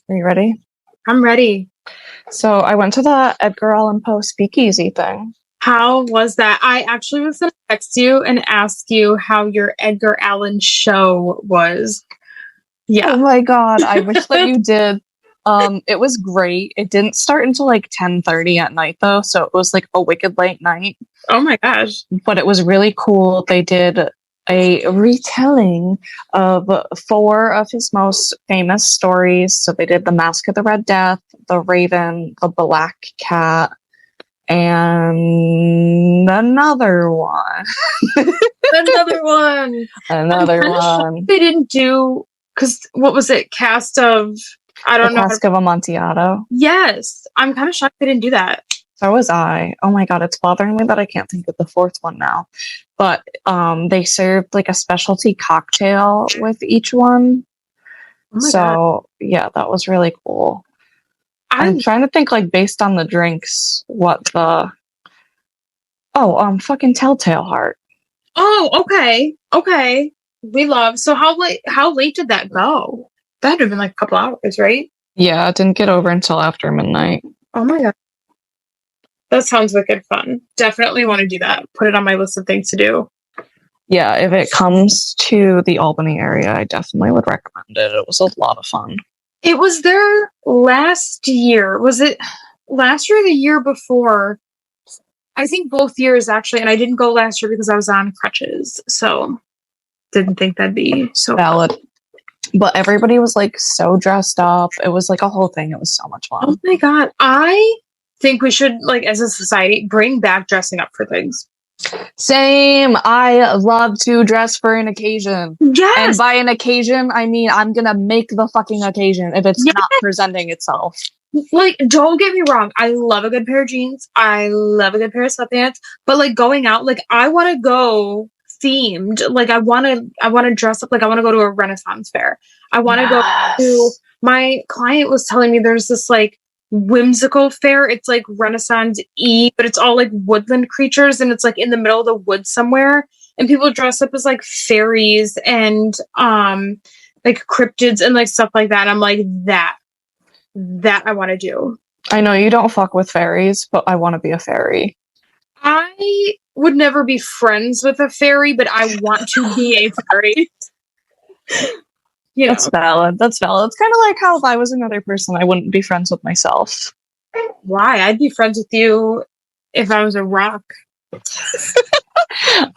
Are you ready? I'm ready. So I went to the Edgar Allan Show speakeasy thing. How was that? I actually was going to text you and ask you how your Edgar Allan show was. Yeah. Oh my god, I wish that you did. It was great. It didn't start until like 10:30 at night though, so it was like a wicked late night. Oh my gosh. But it was really cool. They did a retelling of 4 of his most famous stories. So they did The Mask of the Red Death, The Raven, The Black Cat, and another one. Another one. Another one. They didn't do, because what was it? Cast of, I don't know. Cask of Amontillado. Yes. I'm kind of shocked they didn't do that. So was I. Oh my god, it's bothering me that I can't think of the 4th one now. But they served like a specialty cocktail with each one. Oh my so God. Yeah, that was really cool. I'm trying to think, like, based on the drinks, what the fucking Telltale Heart. Oh, okay. We love. So how late did that go? That had to have been like a couple hours, right? Yeah, it didn't get over until after midnight. Oh my god. That sounds wicked fun. Definitely want to do that. Put it on my list of things to do. Yeah, if it comes to the Albany area, I definitely would recommend it. It was a lot of fun. It was there last year. Was it last year or the year before? I think both years, actually. And I didn't go last year because I was on crutches. So didn't think that'd be so valid. fun. But everybody was like so dressed up. It was like a whole thing. It was so much fun. Oh my god. I think we should, like, as a society, bring back dressing up for things. Same. I love to dress for an occasion. Yes. And by an occasion, I mean I'm gonna make the fucking occasion if it's not presenting itself. Like, don't get me wrong. I love a good pair of jeans. I love a good pair of sweatpants. But like going out, like I want to go themed. Like I want to dress up. Like I want to go to a Renaissance fair. I want to go to. My client was telling me there's this like whimsical fair. It's like Renaissance-y, but it's all like woodland creatures, and it's like in the middle of the woods somewhere. And people dress up as like fairies and like cryptids and like stuff like that. And I'm like that I want to do. I know you don't fuck with fairies, but I want to be a fairy. I would never be friends with a fairy, but I want to be a fairy. That's valid. It's kind of like how if I was another person, I wouldn't be friends with myself. Why? I'd be friends with you if I was a rock.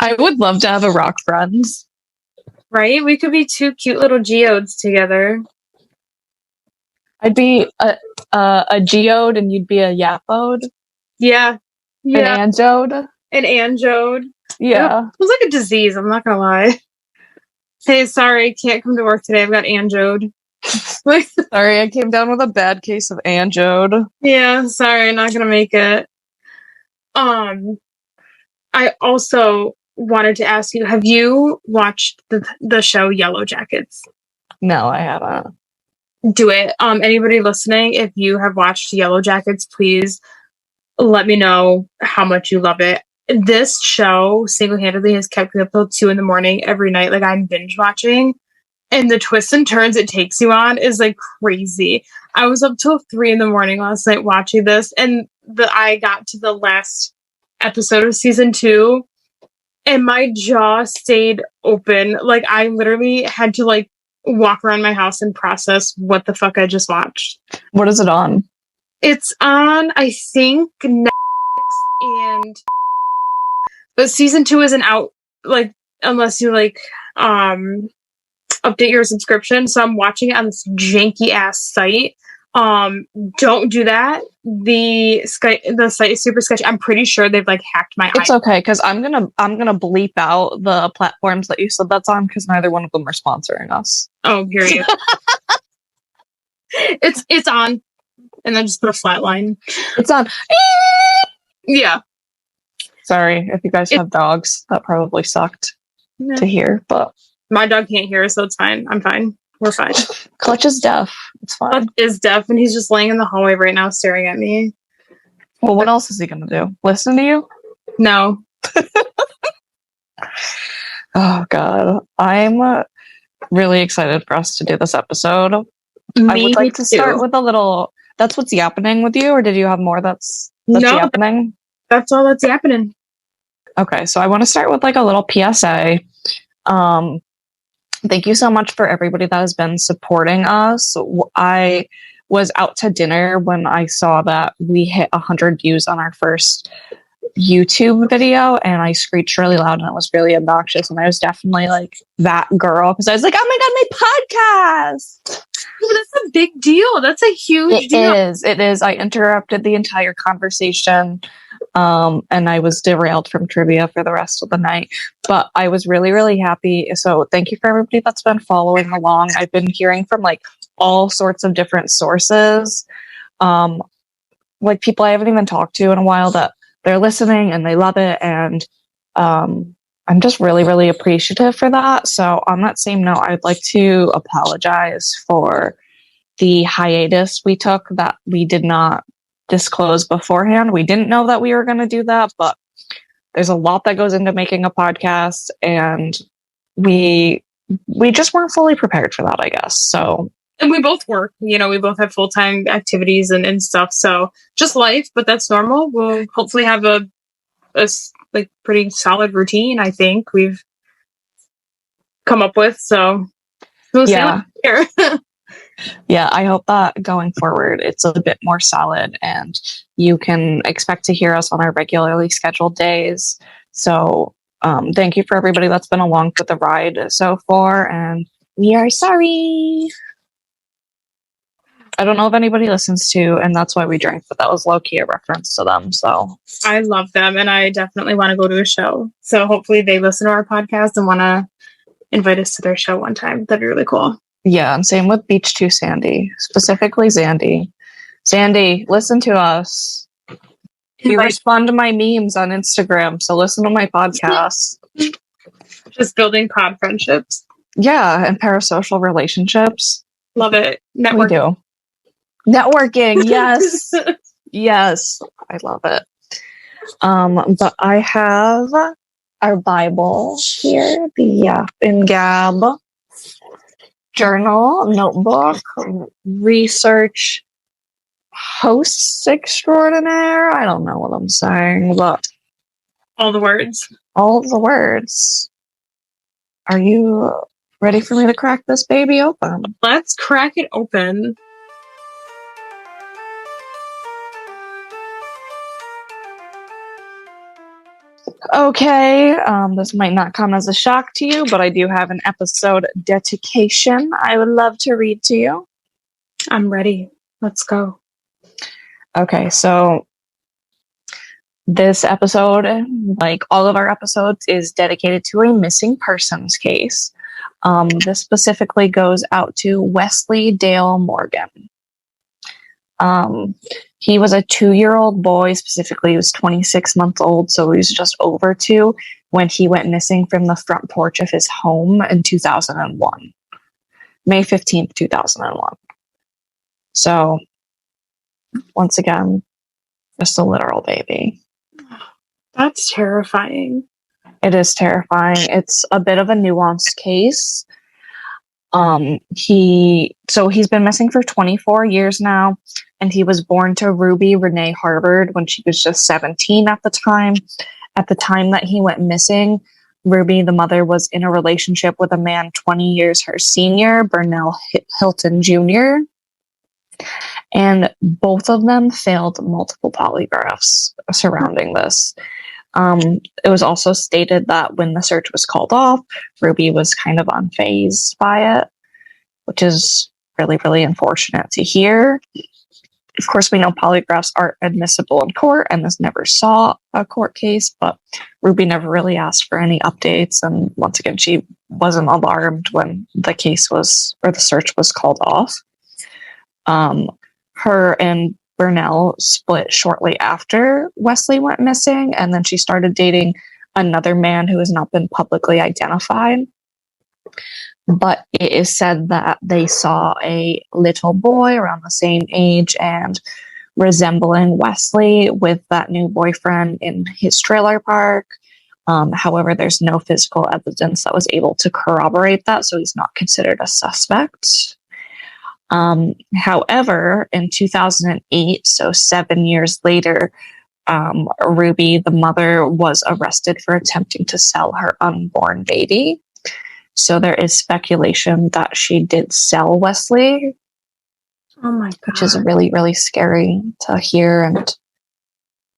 I would love to have a rock friends. Right? We could be 2 cute little geodes together. I'd be a geode and you'd be a yapode. Yeah. An anjode. An anjode. Yeah. It was like a disease, I'm not gonna lie. Hey, sorry, can't come to work today. I've got anjode. Sorry, I came down with a bad case of anjode. Yeah, sorry, not gonna make it. I also wanted to ask you, have you watched the show Yellow Jackets? No, I haven't. Do it. Anybody listening, if you have watched Yellow Jackets, please let me know how much you love it. This show single-handedly has kept me up till 2 a.m. every night. Like, I'm binge watching, and the twists and turns it takes you on is like crazy. I was up till 3 a.m. last night watching this, and I got to the last episode of season 2, and my jaw stayed open. Like, I literally had to like walk around my house and process what the fuck I just watched. What is it on? It's on, I think, Netflix, but season 2 isn't out, like, unless you like update your subscription. So I'm watching it on this janky ass site. Don't do that. The site is super sketchy. I'm pretty sure they've like hacked my. It's okay, because I'm gonna bleep out the platforms that you said that's on, because neither one of them are sponsoring us. Oh, period. It's on, and then just put a flat line. It's on. Yeah. Sorry if you guys have dogs. That probably sucked to hear, but my dog can't hear, so it's fine. I'm fine. We're fine. Clutch is deaf. It's fine. Clutch is deaf, and he's just laying in the hallway right now staring at me. Well, what else is he going to do? Listen to you? No. Oh, God. I'm really excited for us to do this episode. I would like to start with a little. That's what's happening with you, or did you have more that's No, happening? That's all that's happening. Okay, so I want to start with like a little PSA. Thank you so much for everybody that has been supporting us. I was out to dinner when I saw that we hit 100 views on our first YouTube video, and I screeched really loud, and it was really obnoxious. And I was definitely like that girl because I was like, "Oh my god, my podcast!" That's a big deal. That's a huge deal. It is. I interrupted the entire conversation, and I was derailed from trivia for the rest of the night. But I was really, really happy. So thank you for everybody that's been following along. I've been hearing from like all sorts of different sources, like people I haven't even talked to in a while that they're listening and they love it. And I'm just really, really appreciative for that. So on that same note, I'd like to apologize for the hiatus we took that we did not disclose beforehand. We didn't know that we were going to do that, but there's a lot that goes into making a podcast, and we just weren't fully prepared for that, I guess. So, and we both work, we both have full-time activities and stuff. So just life, but that's normal. We'll hopefully have a like pretty solid routine, I think we've come up with. So we'll see here. Yeah, I hope that going forward it's a bit more solid, and you can expect to hear us on our regularly scheduled days. So thank you for everybody that's been along for the ride so far, and we are sorry. I don't know if anybody listens to And That's Why We Drink, but that was low-key a reference to them. So I love them, and I definitely want to go to a show. So hopefully they listen to our podcast and want to invite us to their show one time. That'd be really cool. Yeah, and same with Beach 2 Sandy, specifically Zandy. Sandy, listen to us. You respond to my memes on Instagram, so listen to my podcast. Just building pod friendships. Yeah, and parasocial relationships. Love it. Networking. We do. Networking, yes. Yes, I love it. But I have our Bible here, the Yap Gab journal, notebook, research hosts extraordinaire. I don't know what I'm saying, but all the words. All the words. Are you ready for me to crack this baby open? Let's crack it open. Okay, this might not come as a shock to you, but I do have an episode dedication I would love to read to you. I'm ready. Let's go. Okay, so this episode, like all of our episodes, is dedicated to a missing persons case. This specifically goes out to Wesley Dale Morgan. He was a 2-year-old boy. Specifically, he was 26 months old, so he was just over 2 when he went missing from the front porch of his home in 2001. May 15th, 2001. So, once again, just a literal baby. That's terrifying. It is terrifying. It's a bit of a nuanced case. He's been missing for 24 years now, and he was born to Ruby Renee Harvard when she was just 17 at the time. At the time that he went missing, Ruby, the mother, was in a relationship with a man 20 years her senior, Burnell Hilton Jr., and both of them failed multiple polygraphs surrounding this. It was also stated that when the search was called off, Ruby was kind of unfazed by it, which is really, really unfortunate to hear. Of course, we know polygraphs aren't admissible in court, and this never saw a court case, but Ruby never really asked for any updates. And once again, she wasn't alarmed when the search was called off. Her and Burnell split shortly after Wesley went missing, and then she started dating another man who has not been publicly identified. But it is said that they saw a little boy around the same age and resembling Wesley with that new boyfriend in his trailer park. However, there's no physical evidence that was able to corroborate that, so he's not considered a suspect. However, in 2008, so 7 years later, Ruby, the mother, was arrested for attempting to sell her unborn baby. So there is speculation that she did sell Wesley. Oh my God. Which is really, really scary to hear, and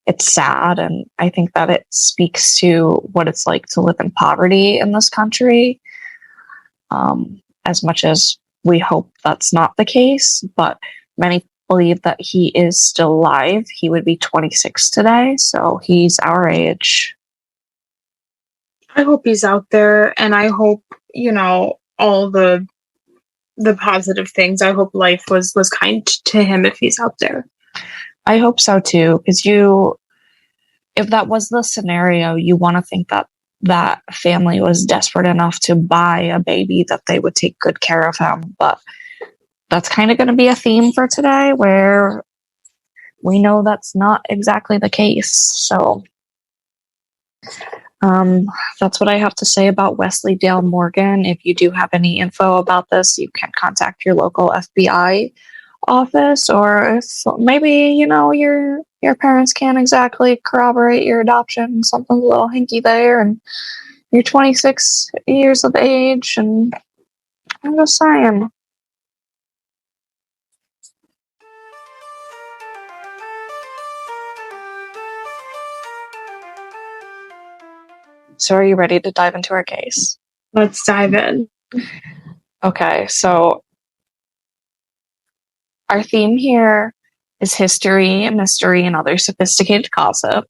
it's sad. And I think that it speaks to what it's like to live in poverty in this country. As much as we hope that's not the case, but many believe that he is still alive. He would be 26 today, so he's our age. I hope he's out there, and I hope, all the positive things. I hope life was kind to him if he's out there. I hope so too, because if that was the scenario, you want to think that that family was desperate enough to buy a baby that they would take good care of him. But that's kind of going to be a theme for today, where we know that's not exactly the case. So that's what I have to say about Wesley Dale Morgan. If you do have any info about this, you can contact your local FBI office, or if maybe your parents can't exactly corroborate your adoption, something's a little hinky there, and you're 26 years of age, and I'm just saying. So are you ready to dive into our case? Let's dive in. Okay, so our theme here is history, mystery, and other sophisticated gossip.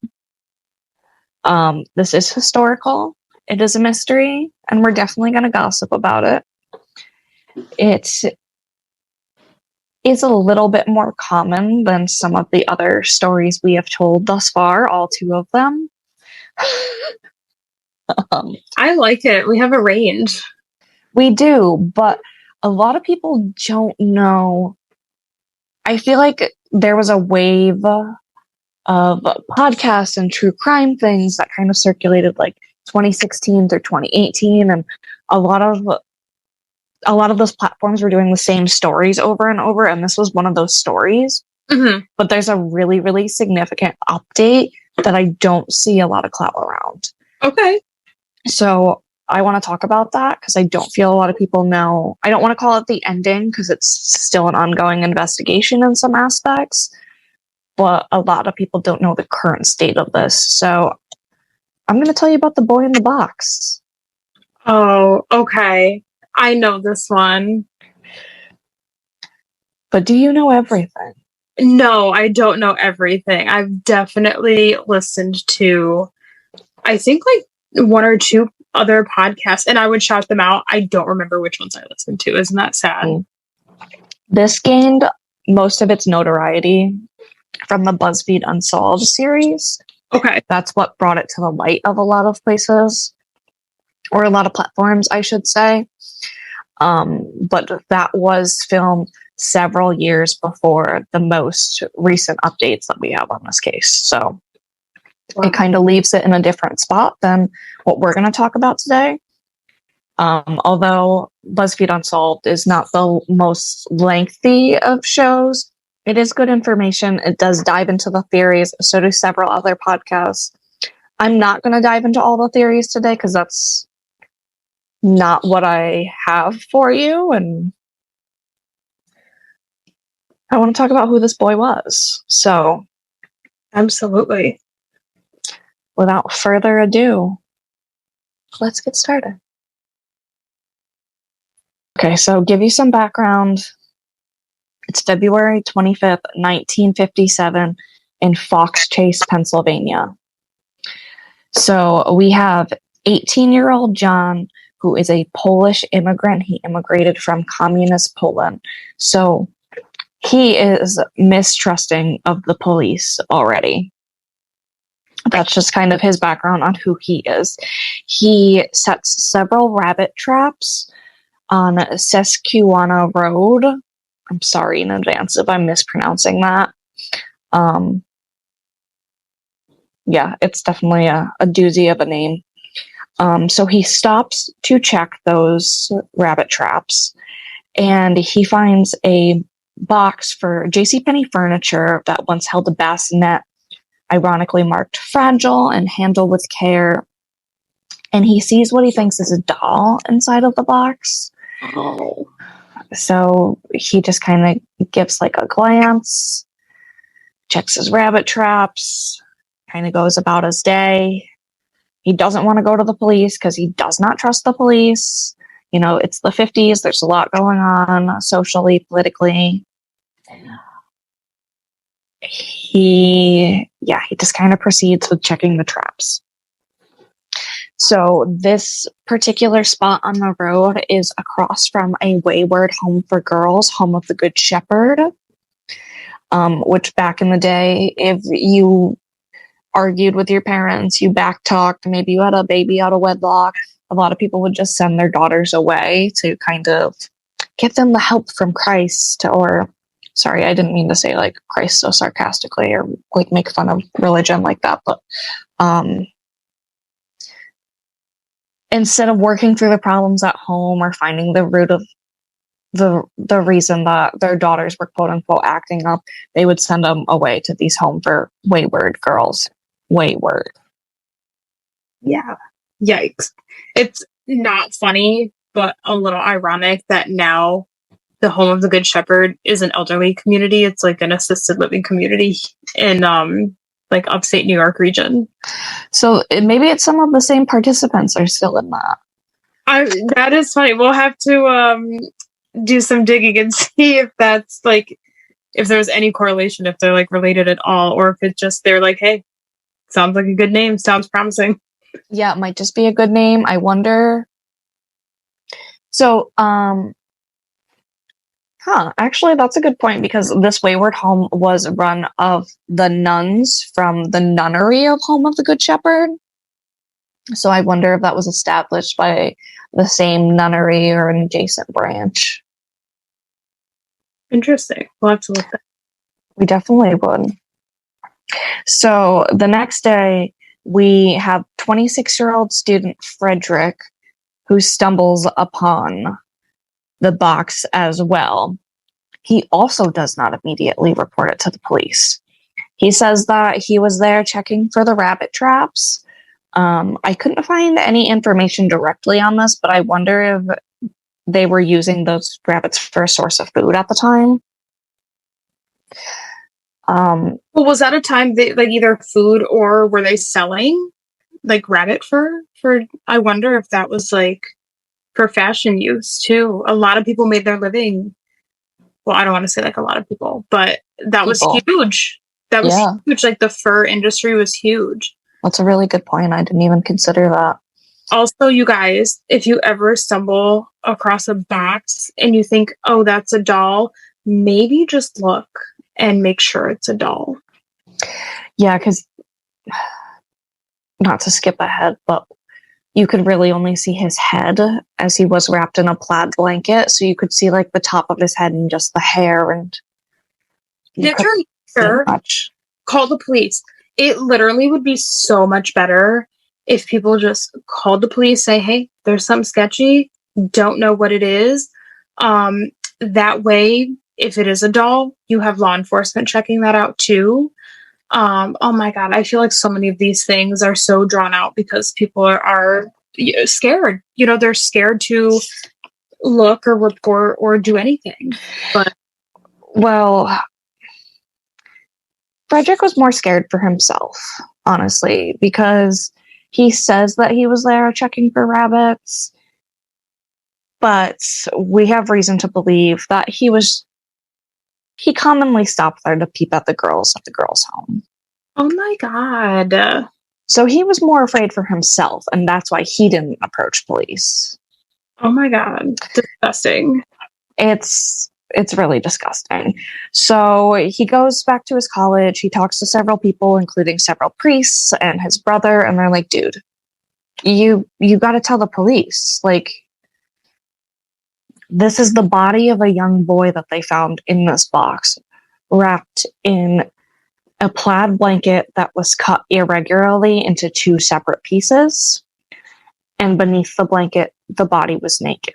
This is historical. It is a mystery, and we're definitely going to gossip about it. It is a little bit more common than some of the other stories we have told thus far, all two of them. I like it. We have a range. We do, but a lot of people don't know. I feel like there was a wave of podcasts and true crime things that kind of circulated like 2016 through 2018, and a lot of those platforms were doing the same stories over and over, and this was one of those stories. Mm-hmm. But there's a really, really significant update that I don't see a lot of clout around. Okay. So I want to talk about that because I don't feel a lot of people know. I don't want to call it the ending because it's still an ongoing investigation in some aspects, but a lot of people don't know the current state of this. So I'm going to tell you about the boy in the box. Oh, okay. I know this one. But do you know everything? No, I don't know everything. I've definitely listened to, I think, like one or two other podcasts, and I would shout them out. I don't remember which ones I listened to. Isn't that sad? This gained most of its notoriety from the BuzzFeed Unsolved series. Okay. That's what brought it to the light of a lot of places, or a lot of platforms, I should say. But that was filmed several years before the most recent updates that we have on this case. So it kind of leaves it in a different spot than what we're going to talk about today. Although BuzzFeed Unsolved is not the most lengthy of shows, it is good information. It does dive into the theories. So do several other podcasts. I'm not going to dive into all the theories today because that's not what I have for you. And I want to talk about who this boy was. So, absolutely. Without further ado, let's get started. Okay, so give you some background. It's February 25th, 1957 in Fox Chase, Pennsylvania. So we have 18-year-old John, who is a Polish immigrant. He immigrated from communist Poland. So he is mistrusting of the police already. That's just kind of his background on who he is. He sets several rabbit traps on Susquehanna Road. I'm sorry in advance if I'm mispronouncing that. Yeah, it's definitely a doozy of a name. So he stops to check those rabbit traps, and he finds a box for JCPenney furniture that once held a bassinet, ironically marked fragile and handled with care. And he sees what he thinks is a doll inside of the box. Oh. So he just kind of gives like a glance, checks his rabbit traps, kind of goes about his day. He doesn't want to go to the police because he does not trust the police. You know, it's the 50s. There's a lot going on socially, politically. He just kind of proceeds with checking the traps. So this particular spot on the road is across from a wayward home for girls, Home of the Good Shepherd, which back in the day, if you argued with your parents, you backtalked, maybe you had a baby out of wedlock, a lot of people would just send their daughters away to kind of get them the help from Christ, or sorry, I didn't mean to say like Christ so sarcastically or like make fun of religion like that, but instead of working through the problems at home or finding the root of the reason that their daughters were quote unquote acting up, they would send them away to these home for wayward girls. Wayward. Yeah. Yikes. It's not funny, but a little ironic that now the Home of the Good Shepherd is an elderly community. It's like an assisted living community in like upstate New York region. So maybe it's some of the same participants are still in that. That is funny. We'll have to do some digging and see if that's like, if there's any correlation, if they're like related at all, or if it's just they're like, hey, sounds like a good name, sounds promising. Yeah, it might just be a good name. I wonder. So, actually, that's a good point, because this wayward home was run of the nuns from the nunnery of Home of the Good Shepherd. So I wonder if that was established by the same nunnery or an adjacent branch. Interesting. We'll have to look that. We definitely would. So the next day, we have 26-year-old student Frederick, who stumbles upon the box as well. He also does not immediately report it to the police. He says that he was there checking for the rabbit traps. I couldn't find any information directly on this, but I wonder if they were using those rabbits for a source of food at the time. Well, was that a time they like either food, or were they selling like rabbit fur? For I wonder if that was like for fashion use too. A lot of people made their living. Well, I don't want to say like a lot of people, but that was huge. That was huge. Like the fur industry was huge. That's a really good point. I didn't even consider that. Also, you guys, if you ever stumble across a box and you think, oh, that's a doll, maybe just look and make sure it's a doll. Yeah, because not to skip ahead, but you could really only see his head as he was wrapped in a plaid blanket. So you could see like the top of his head and just the hair. And if you're sure, call the police. It literally would be so much better if people just called the police, say, hey, there's something sketchy, don't know what it is. That way, if it is a doll, you have law enforcement checking that out too. Oh my God, I feel like so many of these things are so drawn out because people are scared. You know, they're scared to look or report or do anything. But well, Frederick was more scared for himself, honestly, because he says that he was there checking for rabbits, but we have reason to believe that he commonly stopped there to peep at the girls home. Oh my God. So he was more afraid for himself, and that's why he didn't approach police. Oh my God. Disgusting. It's really disgusting. So he goes back to his college. He talks to several people, including several priests and his brother, and they're like, dude, you got to tell the police. Like, this is the body of a young boy that they found in this box, wrapped in a plaid blanket that was cut irregularly into two separate pieces. And beneath the blanket, the body was naked.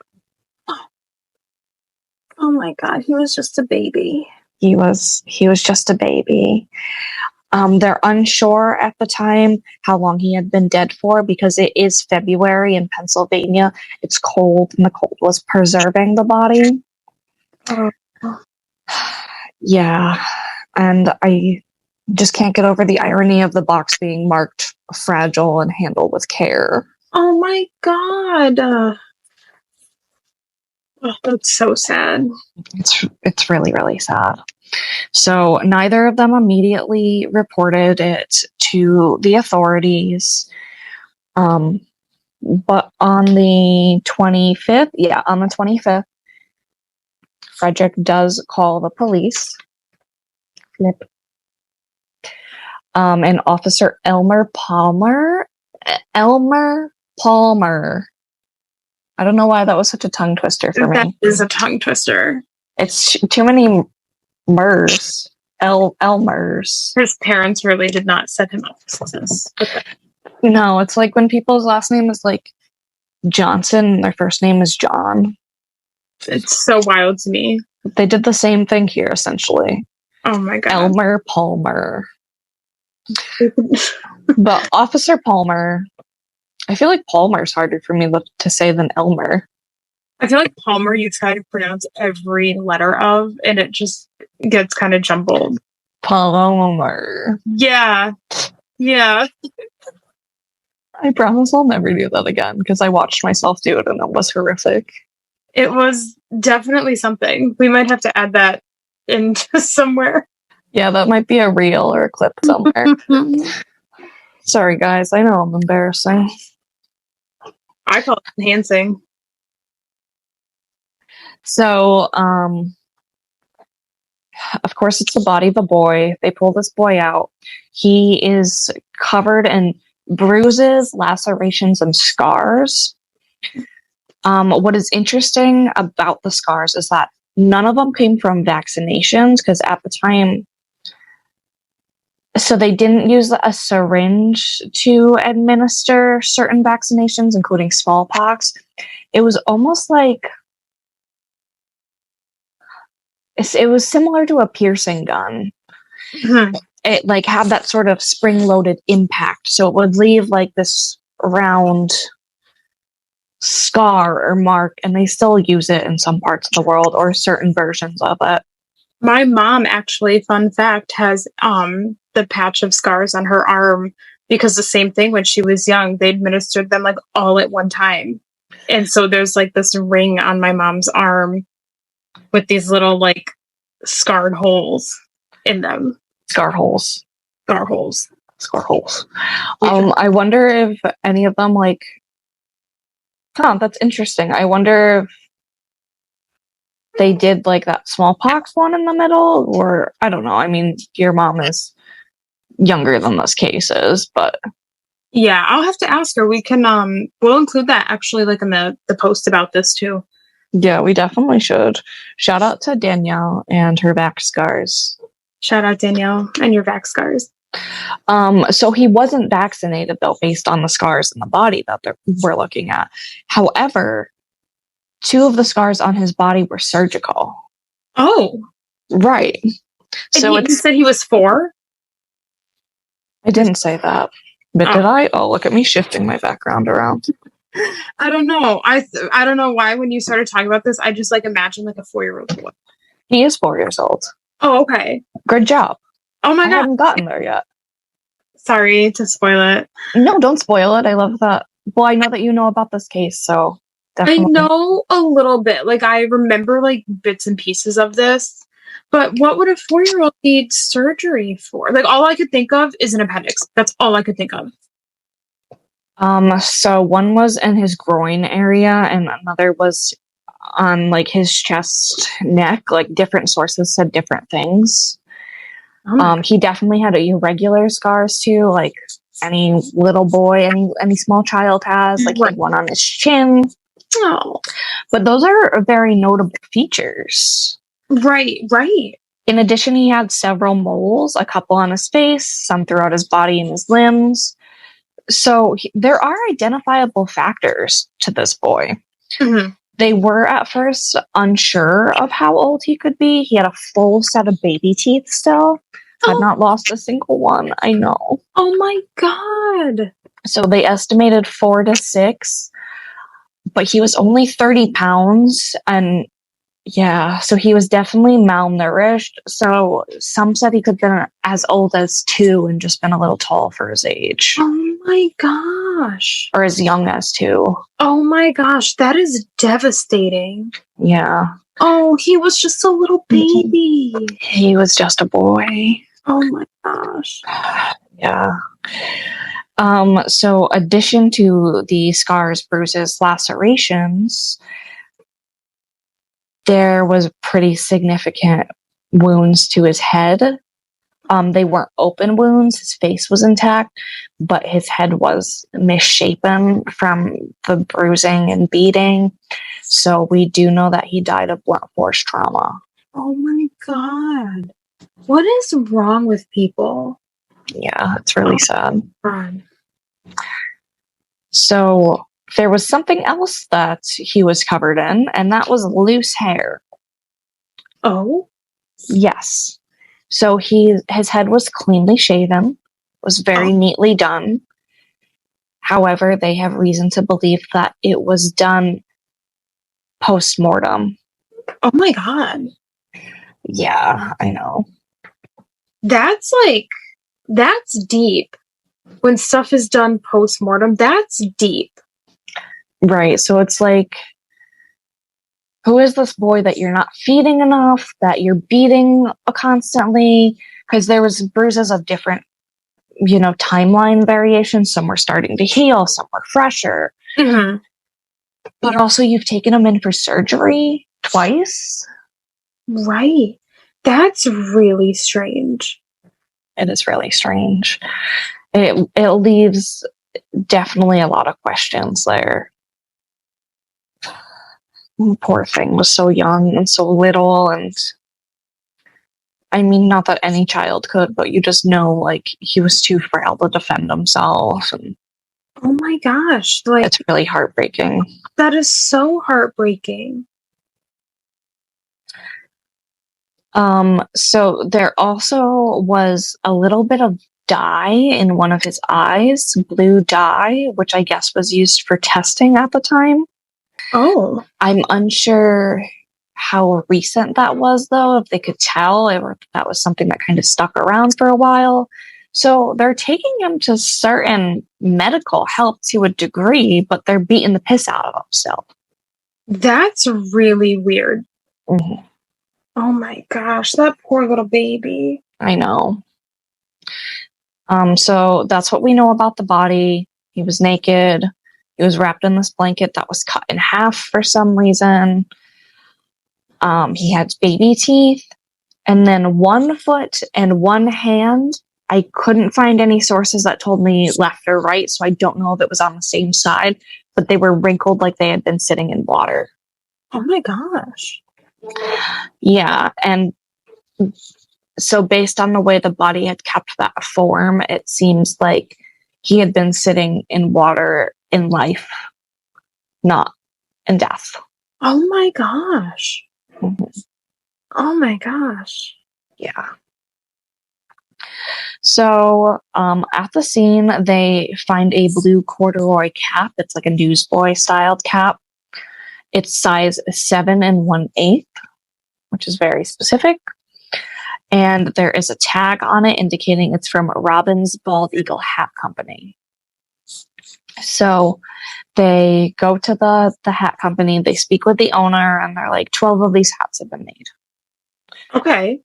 Oh my God, he was just a baby. He was just a baby. They're unsure at the time how long he had been dead for because it is February in Pennsylvania. It's cold, and the cold was preserving the body. Oh. Yeah, and I just can't get over the irony of the box being marked fragile and handled with care. Oh my God. Oh, that's so sad. It's really, really sad. So neither of them immediately reported it to the authorities. But on the 25th, Frederick does call the police. And Officer Elmer Palmer. I don't know why that was such a tongue twister for me. That is a tongue twister. It's too many Mers. Elmers. His parents really did not set him up for success. Okay. No, it's like when people's last name is like Johnson and their first name is John. It's so wild to me. They did the same thing here, essentially. Oh my God. Elmer Palmer. But Officer Palmer, I feel like Palmer's harder for me to say than Elmer. I feel like Palmer you try to pronounce every letter of, and it just gets kind of jumbled. Palmer. Yeah. Yeah. I promise I'll never do that again because I watched myself do it and it was horrific. It was definitely something. We might have to add that into somewhere. Yeah, that might be a reel or a clip somewhere. Sorry, guys. I know I'm embarrassing. I call it enhancing. So, of course, it's the body of a boy. They pull this boy out. He is covered in bruises, lacerations, and scars. What is interesting about the scars is that none of them came from vaccinations because at the time, so they didn't use a syringe to administer certain vaccinations, including smallpox. It was almost like it was similar to a piercing gun. Mm-hmm. It like had that sort of spring-loaded impact, so it would leave like this round scar or mark, and they still use it in some parts of the world or certain versions of it. My mom actually, fun fact, has the patch of scars on her arm because the same thing when she was young, they administered them like all at one time. And so there's like this ring on my mom's arm with these little like scarred holes in them. Scar holes. Scar holes. I wonder if any of them like, that's interesting. I wonder if they did like that smallpox one in the middle, or I don't know. I mean, your mom is younger than this case is, but yeah, I'll have to ask her. We can we'll include that actually like in the post about this too. Yeah, we definitely should. Shout out to Danielle and her back scars. Shout out Danielle and your back scars. So he wasn't vaccinated though, based on the scars in the body that we're looking at. However, 2 of the scars on his body were surgical. Oh, right. And so you said he was 4? I didn't say that, but did I? Oh, look at me shifting my background around. I don't know. I don't know why when you started talking about this, I just like imagine like a 4-year-old boy. He is 4 years old. Oh, okay. Good job. Oh my God. I haven't gotten there yet. Sorry to spoil it. No, don't spoil it. I love that. Well, I know that you know about this case, so definitely. I know a little bit. Like I remember like bits and pieces of this. But what would a 4-year-old need surgery for? Like all I could think of is an appendix. That's all I could think of. So one was in his groin area and another was on like his chest, neck. Like different sources said different things. He definitely had irregular scars too, like any little boy, any small child has. Like he had one on his chin. Oh. But those are very notable features. Right. In addition, he had several moles, a couple on his face, some throughout his body and his limbs. So there are identifiable factors to this boy. Mm-hmm. They were at first unsure of how old he could be. He had a full set of baby teeth still, had not lost a single one. I know. Oh my God. So they estimated 4 to 6, but he was only 30 pounds. And yeah, so he was definitely malnourished. So some said he could have been as old as 2 and just been a little tall for his age. Oh my gosh. Or as young as 2. Oh my gosh, that is devastating. Yeah. Oh, he was just a little baby. He was just a boy. Oh my gosh. Yeah. So addition to the scars, bruises, lacerations, there was pretty significant wounds to his head. They weren't open wounds. His face was intact, but his head was misshapen from the bruising and beating. So we do know that he died of blunt force trauma. Oh my God. What is wrong with people? Yeah, it's really sad. God. So there was something else that he was covered in, and that was loose hair. Oh? Yes. So his head was cleanly shaven, was very neatly done. However, they have reason to believe that it was done post-mortem. Oh my God. Yeah, I know. That's deep. When stuff is done post-mortem, that's deep. Right. So it's like, who is this boy that you're not feeding enough, that you're beating constantly? Because there was bruises of different, timeline variations. Some were starting to heal, some were fresher. Mm-hmm. But also you've taken him in for surgery twice. Right. That's really strange. It is really strange. It leaves definitely a lot of questions there. Poor thing was so young and so little, and I mean, not that any child could, but you just know, like, he was too frail to defend himself, and Oh my gosh. Like, it's really heartbreaking. that is so heartbreaking. So there also was a little bit of dye in one of his eyes, blue dye, which I guess was used for testing at the time. Oh. I'm unsure how recent that was, though, if they could tell, or that was something that kind of stuck around for a while. So they're taking him to certain medical help to a degree, but they're beating the piss out of him still. That's really weird. Mm-hmm. Oh my gosh, that poor little baby. I know. So that's what we know about the body. He was naked. He was wrapped in this blanket that was cut in half for some reason. He had baby teeth, and then 1 foot and 1 hand. I couldn't find any sources that told me left or right, so I don't know if it was on the same side, but they were wrinkled like they had been sitting in water. Oh my gosh. Yeah, and so based on the way the body had kept that form, it seems like he had been sitting in water in life, not in death. Oh my gosh. Mm-hmm. Oh my gosh. Yeah. So at the scene, they find a blue corduroy cap. It's like a newsboy styled cap. It's size 7 1/8, which is very specific. And there is a tag on it indicating it's from Robbins Bald Eagle Hat Company. So they go to the hat company, they speak with the owner, and they're like, 12 of these hats have been made. Okay.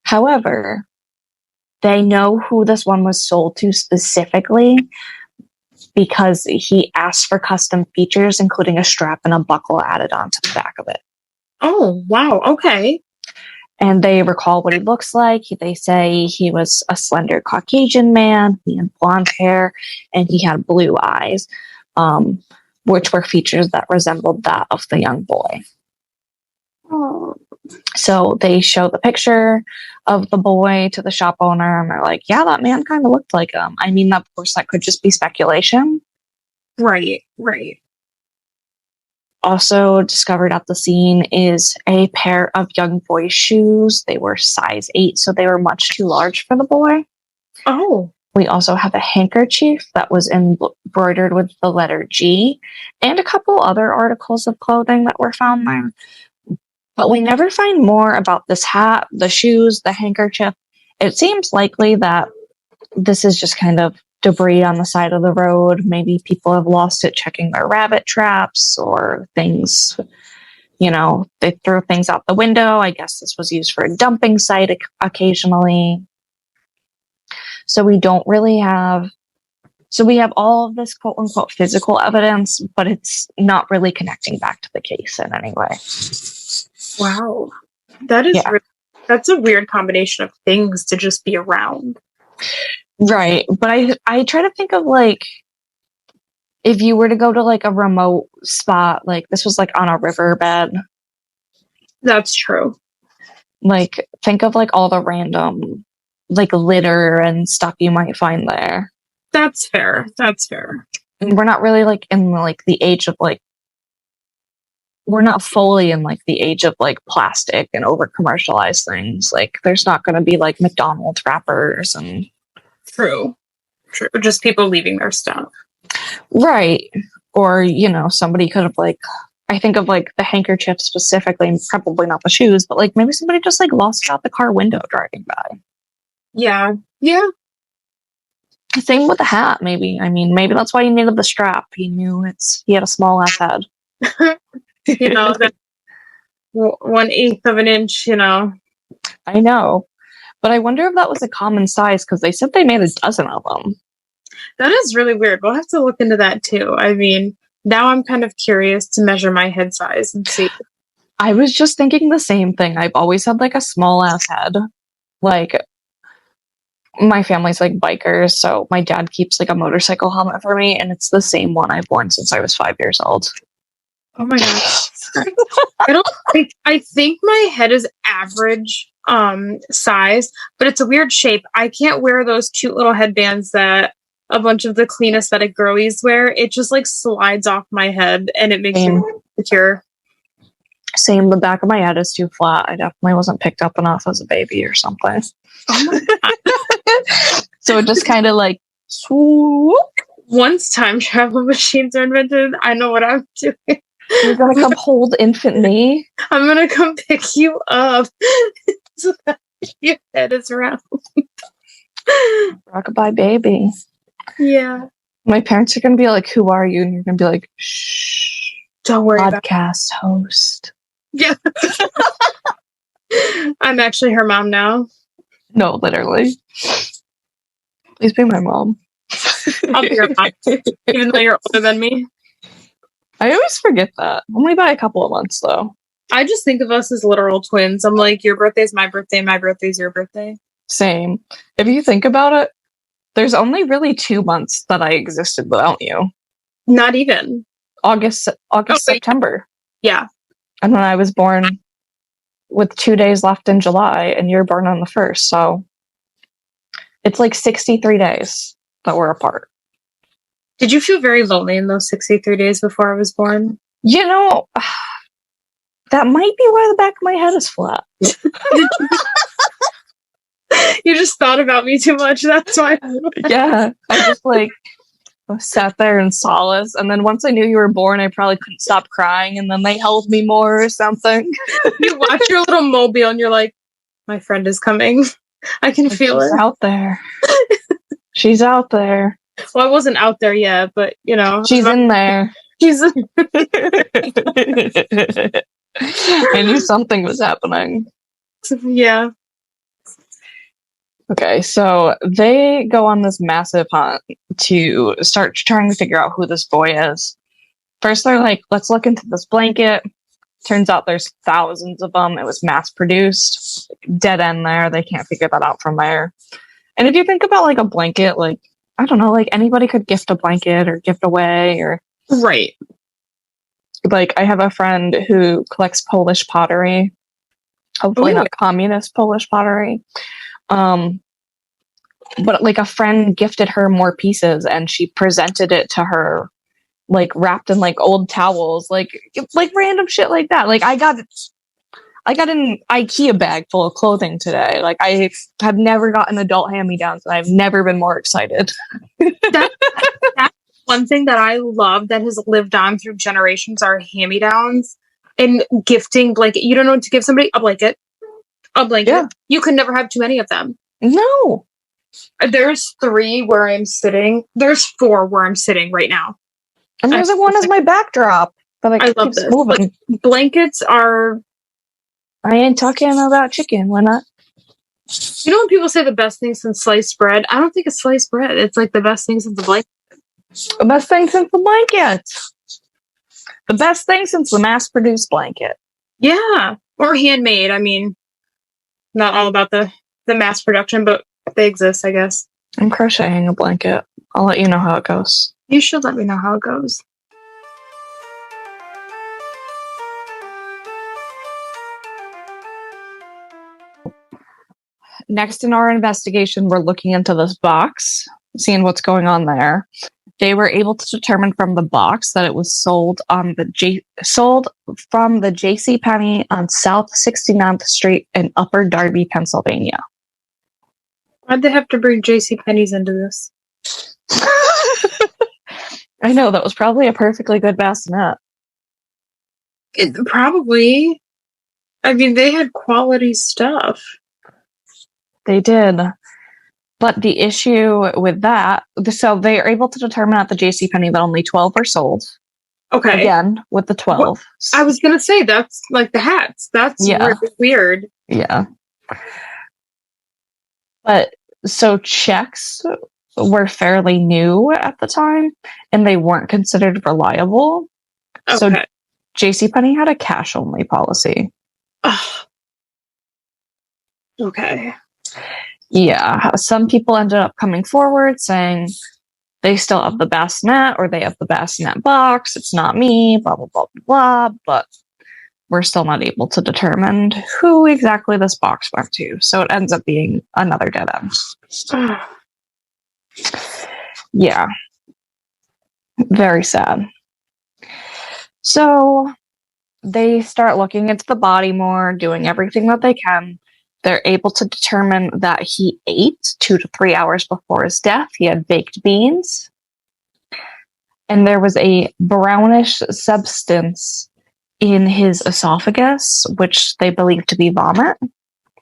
However, they know who this one was sold to specifically because he asked for custom features, including a strap and a buckle added onto the back of it. Oh, wow. Okay. And they recall what he looks like. They say he was a slender Caucasian man. He had blonde hair and he had blue eyes, which were features that resembled that of the young boy. Oh. So they show the picture of the boy to the shop owner, and they're like, yeah, that man kind of looked like him. I mean, of course, that could just be speculation. Right, right. also discovered at the scene is a pair of young boy's shoes. They were size 8, so they were much too large for the boy. Oh. We also have a handkerchief that was embroidered with the letter G, and a couple other articles of clothing that were found there. But we never find more about this hat, the shoes, the handkerchief. It seems likely that this is just kind of debris on the side of the road. Maybe people have lost it checking their rabbit traps or things. You know, they throw things out the window. I guess this was used for a dumping site occasionally. So we don't really have. So we have all of this quote unquote physical evidence, but it's not really connecting back to the case in any way. Wow. That is that's a weird combination of things to just be around. Right. But I try to think of like if you were to go to like a remote spot, like this was like on a riverbed. That's true. Like think of like all the random like litter and stuff you might find there. That's fair. That's fair. And we're not really like in like the age of like we're not fully in like the age of like plastic and over commercialized things. Like there's not going to be like McDonald's wrappers and True. Just people leaving their stuff. Right. Or, you know, somebody could have like I think of like the handkerchief specifically, and probably not the shoes, but like maybe somebody just like lost it out the car window driving by. Yeah. Yeah. Same with the hat, maybe. I mean, maybe that's why he needed the strap. He knew he had a small ass head. You know, that 1/8 of an inch, you know. I know. But I wonder if that was a common size because they said they made a dozen of them. That is really weird. We'll have to look into that too. I mean, now I'm kind of curious to measure my head size and see. I was just thinking the same thing. I've always had like a small ass head. Like, my family's like bikers, so my dad keeps like a motorcycle helmet for me, and it's the same one I've worn since I was 5 years old. Oh my gosh. I think my head is average size, but it's a weird shape. I can't wear those cute little headbands that a bunch of the clean aesthetic girlies wear. It just like slides off my head and it makes me insecure. Same, the back of my head is too flat. I definitely wasn't picked up enough as a baby or something. Oh my God. So it just kind of like swoop. Once time travel machines are invented, I know what I'm doing. You're gonna come hold infant me. I'm gonna come pick you up so that your head is round. Rockabye baby. Yeah. My parents are gonna be like, "Who are you?" And you're gonna be like, "Shh, don't worry. Podcast host." Yeah. I'm actually her mom now. No, literally. Please be my mom. I'll be your mom, even though you're older than me. I always forget that. Only by a couple of months, though. I just think of us as literal twins. I'm like, your birthday's my birthday, my birthday's your birthday. Same. If you think about it, there's only really 2 months that I existed without you. Not even. August, September. Yeah. And then I was born with 2 days left in July, and you're born on the 1st, so it's like 63 days that we're apart. Did you feel very lonely in those 63 days before I was born? You know, that might be why the back of my head is flat. You just thought about me too much, that's why. Yeah, I just like sat there in solace, and then once I knew you were born, I probably couldn't stop crying, and then they held me more or something. You watch your little mobile, and you're like, my friend is coming. I can feel it. She's out there. She's out there. Well, I wasn't out there yet, but, you know. She's in there. She's I knew something was happening. Yeah. Okay, so they go on this massive hunt to start trying to figure out who this boy is. First, they're like, let's look into this blanket. Turns out there's thousands of them. It was mass produced. Dead end there. They can't figure that out from there. And if you think about like a blanket, like, I don't know, like anybody could gift a blanket or gift away or. Right. Like, I have a friend who collects Polish pottery. Hopefully not communist Polish pottery. But like a friend gifted her more pieces and she presented it to her like wrapped in like old towels, like random shit like that. Like I got an IKEA bag full of clothing today. Like I have never gotten adult hand-me-downs, and I've never been more excited. That's one thing that I love that has lived on through generations are hand-me-downs and gifting blanket. You don't know what to give somebody? A blanket. A blanket. Yeah. You could never have too many of them. No. There's 3 where I'm sitting. There's 4 where I'm sitting right now. And there's one as my backdrop. But I love this. Moving. Like, blankets are... I ain't talking about chicken. Why not? You know when people say the best thing since sliced bread? I don't think it's sliced bread. It's like the best thing since the blanket. The best thing since the blanket. The best thing since the mass-produced blanket. Yeah. Or handmade. I mean, not all about the mass production, but they exist, I guess. I'm crocheting a blanket. I'll let you know how it goes. You should let me know how it goes. Next in our investigation, we're looking into this box, seeing what's going on there. They were able to determine from the box that it was sold from the JCPenney on South 69th Street in Upper Darby, Pennsylvania. Why'd they have to bring JCPenney's into this? I know, that was probably a perfectly good bassinet. Probably. I mean, they had quality stuff. They did. But the issue with that, so they are able to determine at the JCPenney that only 12 were sold. Okay. Again, with the 12. Well, I was going to say, that's like the hats. That's weird. Yeah. But, so checks were fairly new at the time, and they weren't considered reliable. Okay. So JCPenney had a cash-only policy. Okay. Yeah, some people ended up coming forward saying they still have the bassinet or they have the bassinet box. It's not me, blah, blah, blah, blah, but we're still not able to determine who exactly this box went to. So it ends up being another dead end. Yeah. Very sad. So they start looking into the body more, doing everything that they can. They're able to determine that he ate 2 to 3 hours before his death. He had baked beans. And there was a brownish substance in his esophagus, which they believe to be vomit.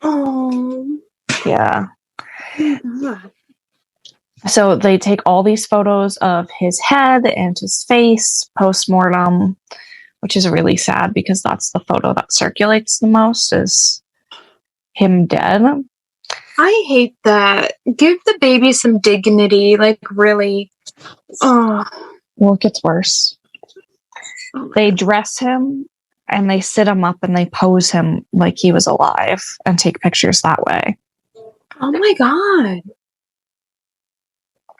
Oh. Yeah. Oh, so they take all these photos of his head and his face post-mortem, which is really sad because that's the photo that circulates the most, is him dead. I hate that. Give the baby some dignity, like really. Oh. Well, it gets worse. They dress him and they sit him up and they pose him like he was alive and take pictures that way. Oh my God.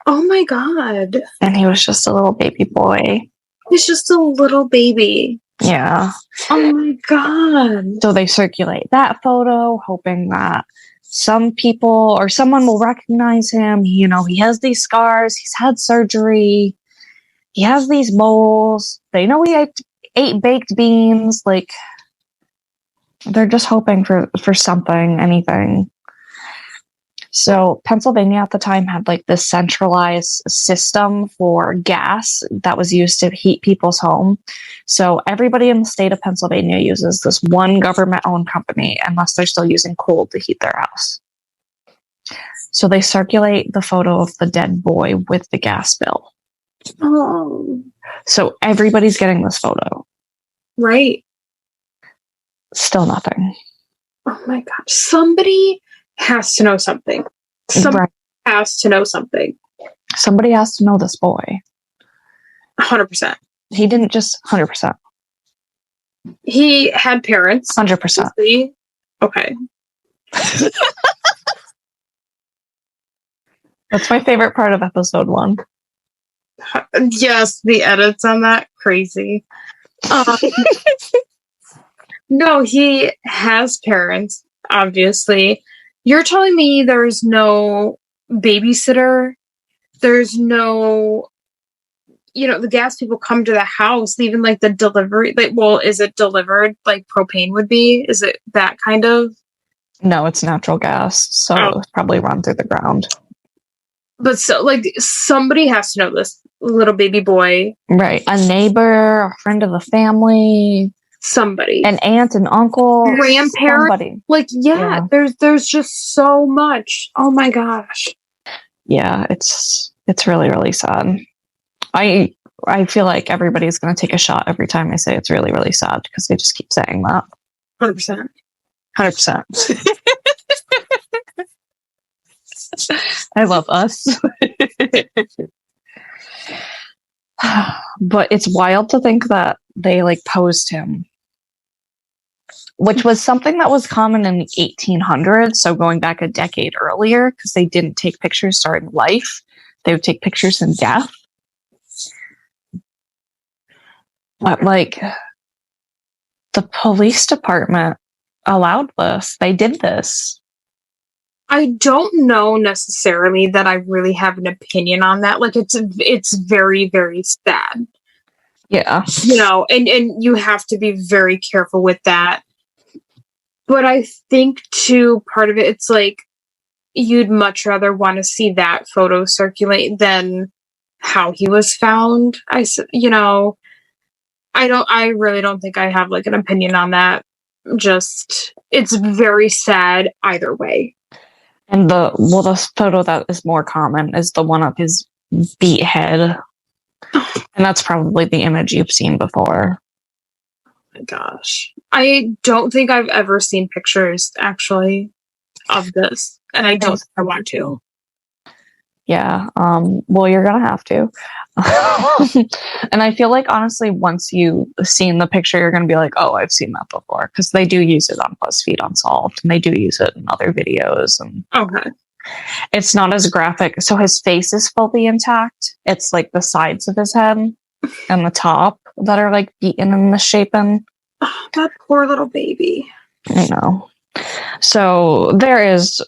Oh my God. And he was just a little baby boy. He's just a little baby. Yeah. Oh my God. So they circulate that photo, hoping that some people or someone will recognize him. You know, he has these scars. He's had surgery. He has these moles. They know he ate baked beans. Like, they're just hoping for something, anything. So Pennsylvania at the time had like this centralized system for gas that was used to heat people's home. So everybody in the state of Pennsylvania uses this one government-owned company unless they're still using coal to heat their house. So they circulate the photo of the dead boy with the gas bill. Oh. So everybody's getting this photo. Right. Still nothing. Oh my God. Somebody has to know something. Somebody has to know something. Somebody has to know this boy. 100%. He didn't just 100%. He had parents. 100%. Okay. That's my favorite part of episode 1. Yes, the edits on that, crazy. No, he has parents, obviously. You're telling me there's no babysitter? There's no the gas people come to the house, even like the delivery, like, well, is it delivered like propane would be? Is it that kind of? No, it's natural gas, so it was probably run through the ground. But so, like, somebody has to know this little baby boy. Right. A neighbor, a friend of the family. Somebody. An aunt, an uncle. Grandparent. Somebody. Like, yeah. There's just so much. Oh my gosh. Yeah, it's really, really sad. I feel like everybody's going to take a shot every time I say it's really, really sad because they just keep saying that. 100%. 100%. I love us. But it's wild to think that they like posed him, which was something that was common in the 1800s. So going back a decade earlier, because they didn't take pictures during life, they would take pictures in death. But like the police department allowed this. They did this. I don't know necessarily that I really have an opinion on that. Like, it's very, very sad. Yeah. And you have to be very careful with that. But I think, too, part of it's like, you'd much rather want to see that photo circulate than how he was found. I really don't think I have, like, an opinion on that. Just, it's very sad either way. And the photo that is more common is the one of his beat head. And that's probably the image you've seen before. Oh my gosh. I don't think I've ever seen pictures, actually, of this. And I don't think I want to. Yeah. Well, you're going to have to. And I feel like, honestly, once you've seen the picture, you're going to be like, oh, I've seen that before. Because they do use it on BuzzFeed Unsolved. And they do use it in other videos. And okay. It's not as graphic. So his face is fully intact. It's like the sides of his head and the top that are like beaten and misshapen. Oh, that poor little baby. I know. So there is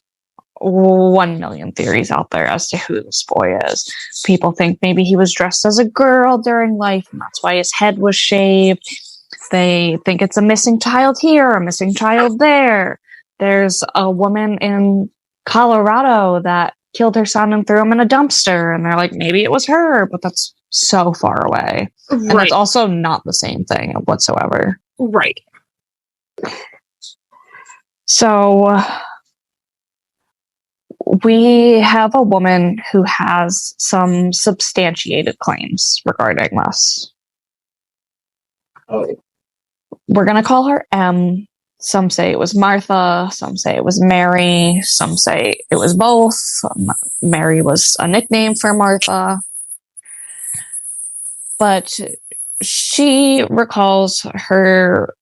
1 million theories out there as to who this boy is. People think maybe he was dressed as a girl during life, and that's why his head was shaved. They think it's a missing child here, a missing child there. There's a woman in Colorado that killed her son and threw him in a dumpster, and they're like, maybe it was her, but that's so far away. Right. And it's also not the same thing whatsoever. Right. So we have a woman who has some substantiated claims regarding this. Oh. We're going to call her M. Some say it was Martha. Some say it was Mary. Some say it was both. Mary was a nickname for Martha. But she recalls her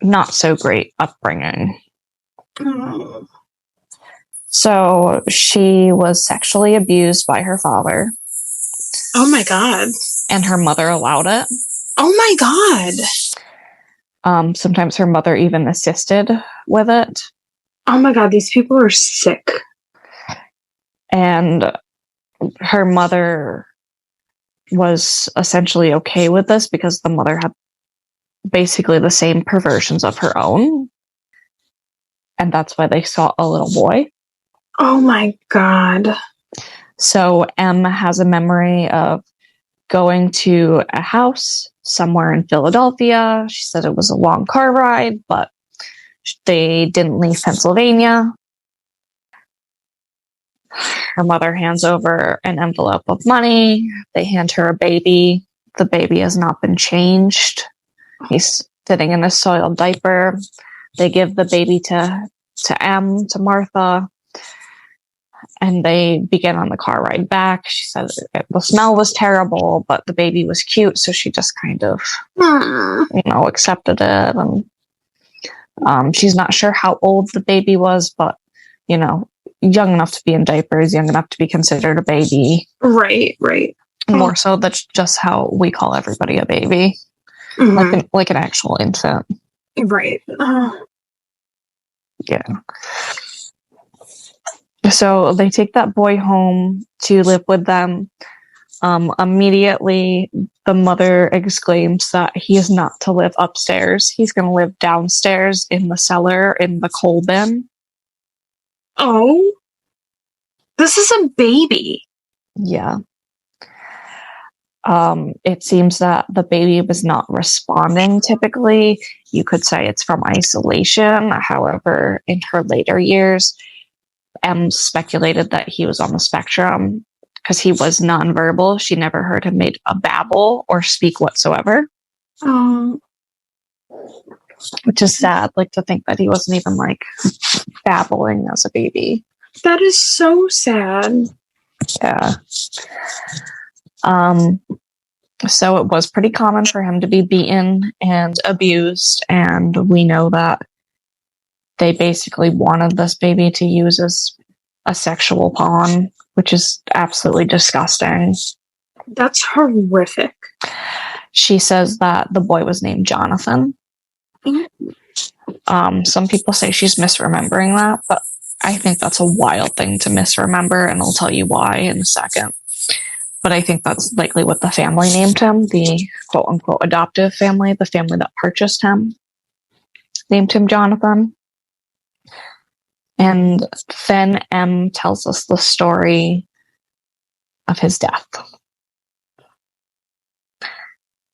not so great upbringing. Oh. So she was sexually abused by her father. Oh my God. And her mother allowed it. Oh my God. Sometimes her mother even assisted with it. Oh my God, these people are sick. And her mother was essentially okay with this because the mother had basically the same perversions of her own. And that's why they saw a little boy. Oh my God. So M has a memory of going to a house somewhere in Philadelphia. She said it was a long car ride, but they didn't leave Pennsylvania. Her mother hands over an envelope of money. They hand her a baby. The baby has not been changed. He's sitting in a soiled diaper. They give the baby to M, to Martha, and they begin on the car ride back. She said the smell was terrible, but the baby was cute, so she just kind of, accepted it. And she's not sure how old the baby was, but, young enough to be in diapers, young enough to be considered a baby. Right, right. More so, that's just how we call everybody a baby. Mm-hmm. Like an actual infant. Right. Yeah. So they take that boy home to live with them. Immediately, the mother exclaims that he is not to live upstairs. He's going to live downstairs in the cellar in the coal bin. Oh, this is a baby. Yeah. It seems that the baby was not responding typically. You could say it's from isolation. However, in her later years, Em speculated that he was on the spectrum because he was nonverbal. She never heard him make a babble or speak whatsoever. Which is sad, like to think that he wasn't even like babbling as a baby. That is so sad. Yeah. So it was pretty common for him to be beaten and abused, and we know that they basically wanted this baby to use as a sexual pawn, which is absolutely disgusting. That's horrific. She says that the boy was named Jonathan. Some people say she's misremembering that, but I think that's a wild thing to misremember, and I'll tell you why in a second. But I think that's likely what the family named him, the quote-unquote adoptive family, the family that purchased him, named him Jonathan. And then Em tells us the story of his death.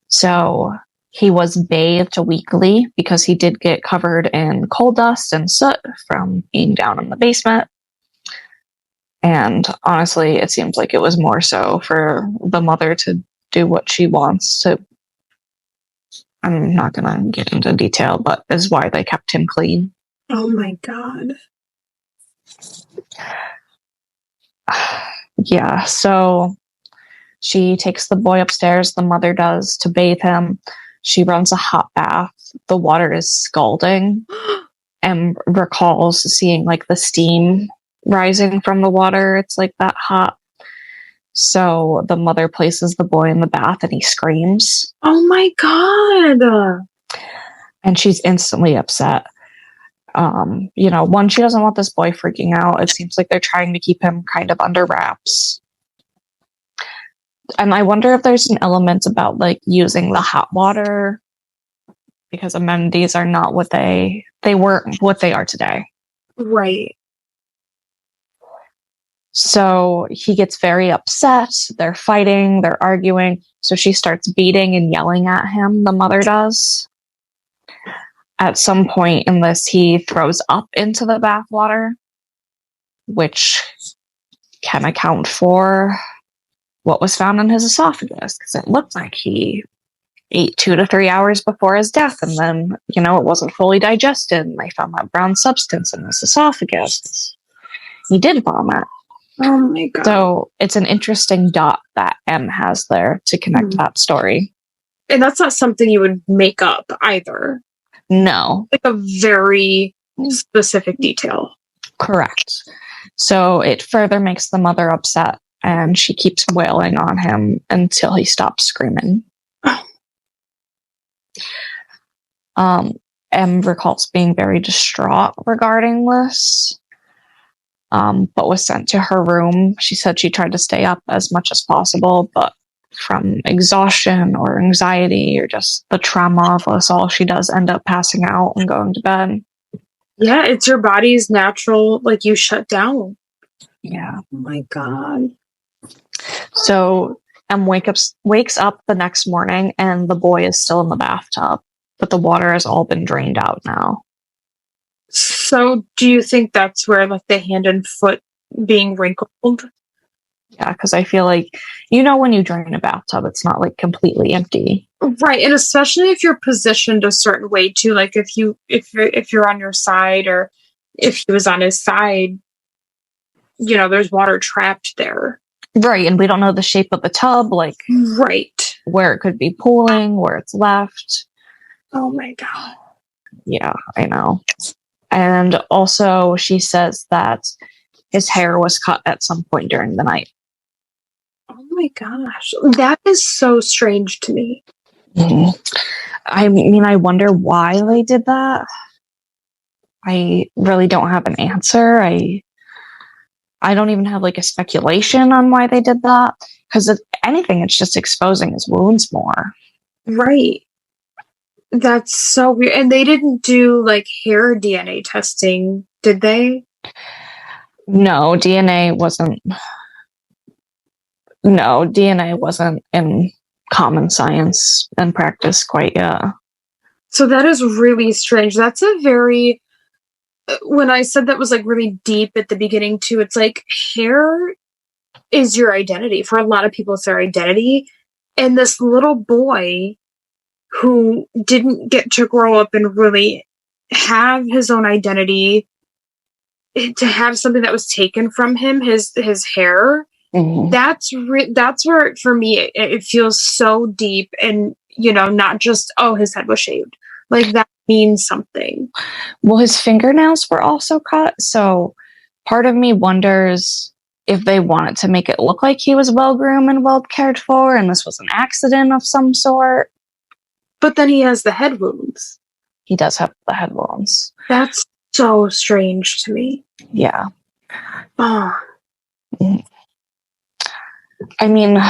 So he was bathed weekly because he did get covered in coal dust and soot from being down in the basement. And honestly, it seems like it was more so for the mother to do what she wants to. I'm not going to get into detail, but is why they kept him clean. Oh my God. Yeah, so she takes the boy upstairs, the mother does, to bathe him. She runs a hot bath. The water is scalding and recalls seeing like the steam rising from the water. It's like that hot. So the mother places the boy in the bath and he screams. Oh my God. And she's instantly upset. One, she doesn't want this boy freaking out. It seems like they're trying to keep him kind of under wraps. And I wonder if there's an element about like using the hot water because amenities are not what they weren't what they are today. Right. So he gets very upset. They're fighting, they're arguing. So she starts beating and yelling at him, the mother does. At some point in this, he throws up into the bathwater, which can account for what was found in his esophagus, because it looked like he ate 2 to 3 hours before his death, and then, it wasn't fully digested, and they found that brown substance in his esophagus. He did vomit. Oh my God. So it's an interesting dot that Em has there to connect that story. And that's not something you would make up either. No. Like a very specific detail. Correct. So it further makes the mother upset, and she keeps wailing on him until he stops screaming. Em recalls being very distraught regarding this, but was sent to her room. She said she tried to stay up as much as possible, but from exhaustion or anxiety or just the trauma of us all, she does end up passing out and going to bed. Yeah, it's your body's natural, like you shut down. Yeah. Oh my God. So Em wakes up the next morning and the boy is still in the bathtub, but the water has all been drained out now. So do you think that's where like the hand and foot being wrinkled? Yeah, because I feel like, when you drain a bathtub, it's not like completely empty. Right, and especially if you're positioned a certain way too, like if you're on your side or if he was on his side, there's water trapped there. Right, and we don't know the shape of the tub, like right, where it could be pooling, where it's left. Oh my God. Yeah, I know. And also, she says that his hair was cut at some point during the night. Oh my gosh, that is so strange to me. Mm-hmm. I mean, I wonder why they did that. I really don't have an answer. I don't even have like a speculation on why they did that. Because if anything, it's just exposing his wounds more. Right. That's so weird. And they didn't do like hair DNA testing, did they? No, DNA wasn't. No, DNA wasn't in common science and practice quite yet. So that is really strange. That's a very, when I said that was like really deep at the beginning too, it's like hair is your identity. For a lot of people, it's their identity. And this little boy who didn't get to grow up and really have his own identity, to have something that was taken from him, his hair, that's where for me it feels so deep, and not just, oh, his head was shaved, like that means something. Well, his fingernails were also cut, so part of me wonders if they wanted to make it look like he was well groomed and well cared for, and this was an accident of some sort. But then he has the head wounds. He does have the head wounds. That's so strange to me. Yeah. Oh. I mean,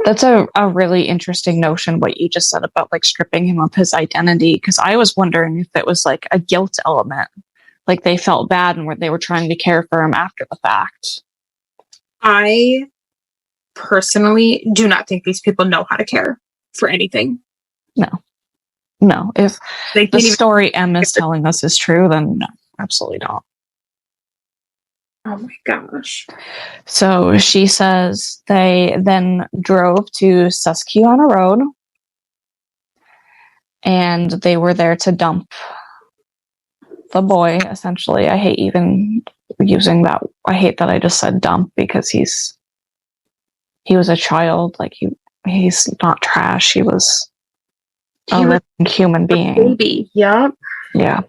that's a really interesting notion, what you just said about like stripping him of his identity, because I was wondering if it was like a guilt element, like they felt bad and where they were trying to care for him after the fact. I personally do not think these people know how to care for anything. No, if the story M is telling us is true, then no, absolutely not. Oh my gosh. So she says they then drove to Susquehanna Road, and they were there to dump the boy, essentially. I hate even using that. I hate that I just said dump, because he was a child. Like he's not trash. He was a living human being. Baby. Yeah. Yeah.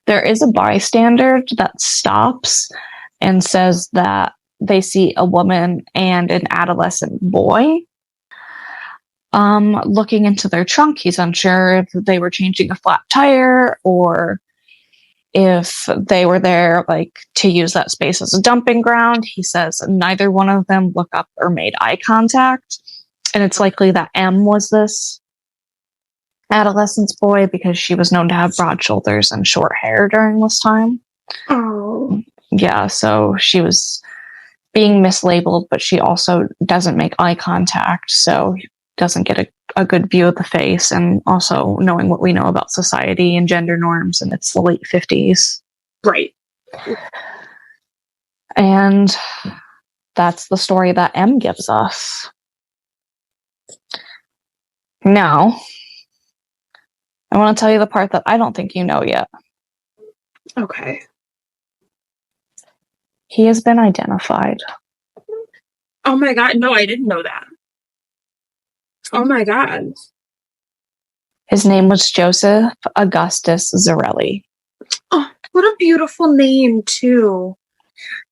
There is a bystander that stops and says that they see a woman and an adolescent boy looking into their trunk. He's unsure if they were changing a flat tire or if they were there like to use that space as a dumping ground. He says neither one of them looked up or made eye contact, and it's likely that M was this adolescent's boy, because she was known to have broad shoulders and short hair during this time. Oh. Yeah, so she was being mislabeled, but she also doesn't make eye contact, so doesn't get a good view of the face, and also knowing what we know about society and gender norms, and it's the late 50s. Right. And that's the story that M gives us. Now, I want to tell you the part that I don't think you know yet. Okay. He has been identified. Oh my God. No, I didn't know that. Oh my God. His name was Joseph Augustus Zarelli. Oh, what a beautiful name, too.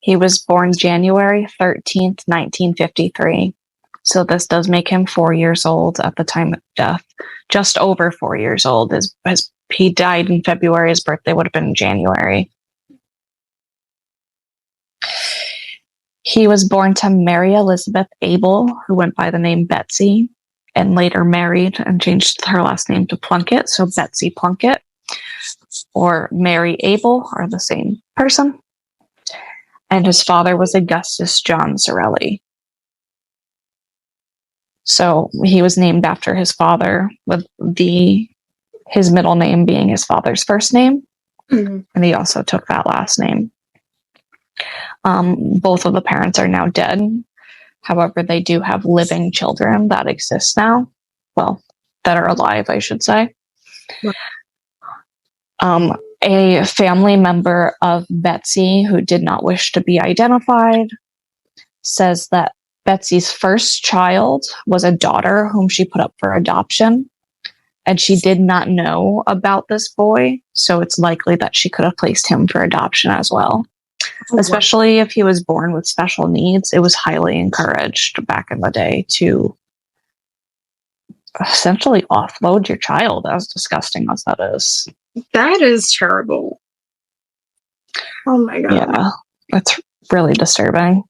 He was born January 13th, 1953. So this does make him 4 years old at the time of death. Just over 4 years old. He died in February. His birthday would have been in January. He was born to Mary Elizabeth Abel, who went by the name Betsy, and later married and changed her last name to Plunkett. So Betsy Plunkett or Mary Abel are the same person. And his father was Augustus John Zarelli. So he was named after his father, with his middle name being his father's first name. Mm-hmm. And he also took that last name. Both of the parents are now dead. However, they do have living children that exist now. Well, that are alive, I should say. A family member of Betsy, who did not wish to be identified, says that Betsy's first child was a daughter whom she put up for adoption, and she did not know about this boy, so it's likely that she could have placed him for adoption as well. Especially if he was born with special needs, it was highly encouraged back in the day to essentially offload your child, as disgusting as that is. That is terrible. Oh my God. Yeah, it's really disturbing.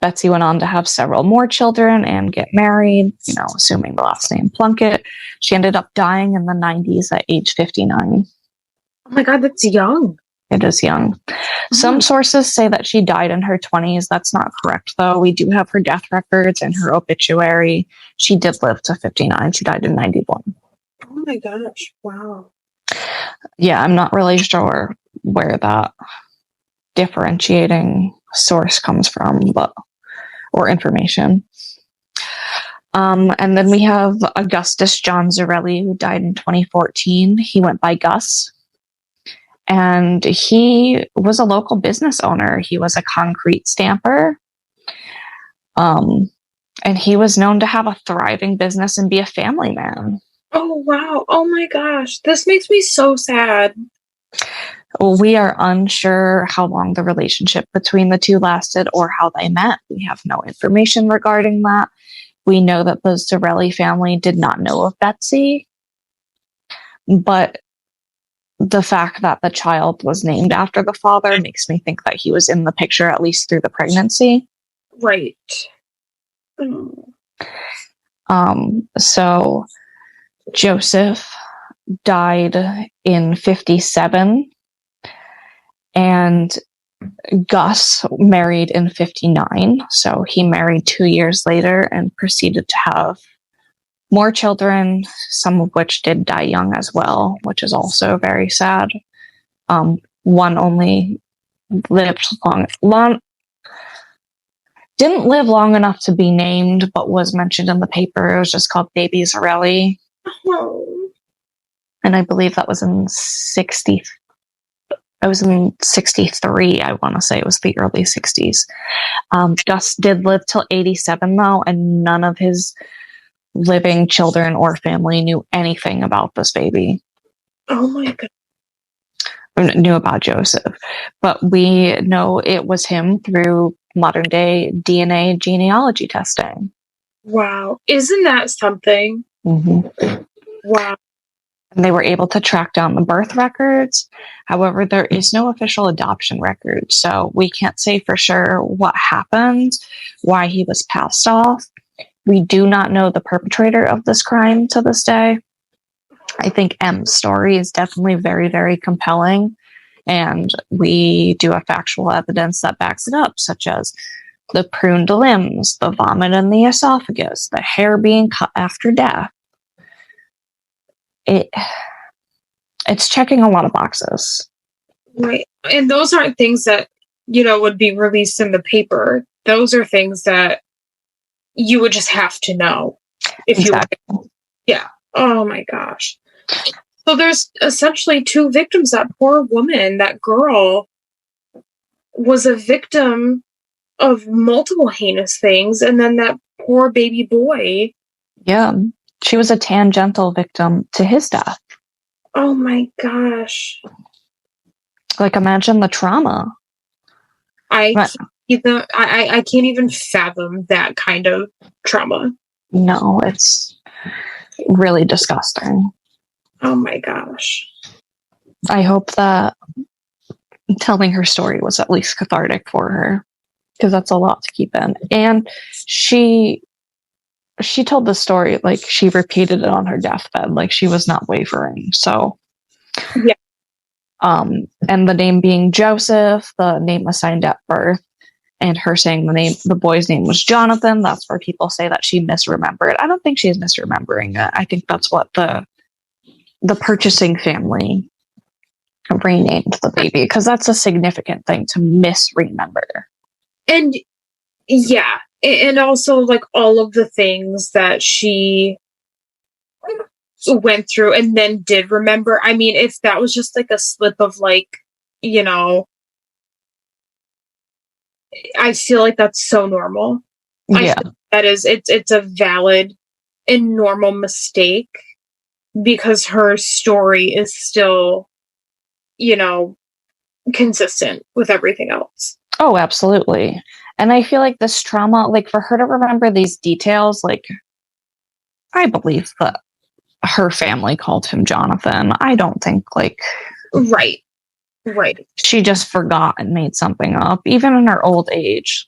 Betsy went on to have several more children and get married, assuming the last name Plunkett. She ended up dying in the 90s at age 59. Oh my God, that's young. It is young. Some sources say that she died in her 20s. That's not correct, though. We do have her death records and her obituary. She did live to 59. She died in 91. Oh my gosh. Wow. Yeah, I'm not really sure where that differentiating source comes from, or information. And then we have Augustus John Zarelli, who died in 2014. He went by Gus. And he was a local business owner. He was a concrete stamper. And he was known to have a thriving business and be a family man. Oh, wow. Oh my gosh. This makes me so sad. We are unsure how long the relationship between the two lasted or how they met. We have no information regarding that. We know that the Zarelli family did not know of Betsy, but the fact that the child was named after the father makes me think that he was in the picture at least through the pregnancy. Right. So Joseph died in 57, and Gus married in 59. So he married 2 years later and proceeded to have more children, some of which did die young as well, which is also very sad. One only lived long, didn't live long enough to be named, but was mentioned in the paper. It was just called Baby Zarelli. Oh. And I believe that was in 60. I was in 63, I want to say. It was the early 60s. Gus did live till 87, though, and none of his living children or family knew anything about this baby. Oh my God. Knew about Joseph. But we know it was him through modern day DNA genealogy testing. Wow. Isn't that something? Mm-hmm. Wow. And they were able to track down the birth records. However, there is no official adoption record, so we can't say for sure what happened, why he was passed off. We do not know the perpetrator of this crime to this day. I think M's story is definitely very, very compelling, and we do have factual evidence that backs it up, such as the pruned limbs, the vomit in the esophagus, the hair being cut after death. It's checking a lot of boxes. Right. And those aren't things that, would be released in the paper. Those are things that you would just have to know if Exactly. Yeah. Oh my gosh. So there's essentially two victims. That poor woman, that girl, was a victim of multiple heinous things, and then that poor baby boy. Yeah. She was a tangential victim to his death. Oh my gosh. Like, imagine the trauma. I can't even fathom that kind of trauma. No, it's really disgusting. Oh my gosh. I hope that telling her story was at least cathartic for her, because that's a lot to keep in. And she told the story, like, she repeated it on her deathbed, like she was not wavering. So yeah. And the name being Joseph, the name assigned at birth, and her saying the boy's name was Jonathan, that's where people say that she misremembered. I don't think she's misremembering it. I think that's what the purchasing family renamed the baby, because that's a significant thing to misremember. And yeah, and also like all of the things that she went through and then did remember. I mean, if that was just like a slip of like, I feel like that's so normal. Yeah. That is, it's a valid and normal mistake, because her story is still, consistent with everything else. Oh, absolutely. And I feel like this trauma, like for her to remember these details, like, I believe that her family called him Jonathan. I don't think like... Right. Right. She just forgot and made something up, even in her old age.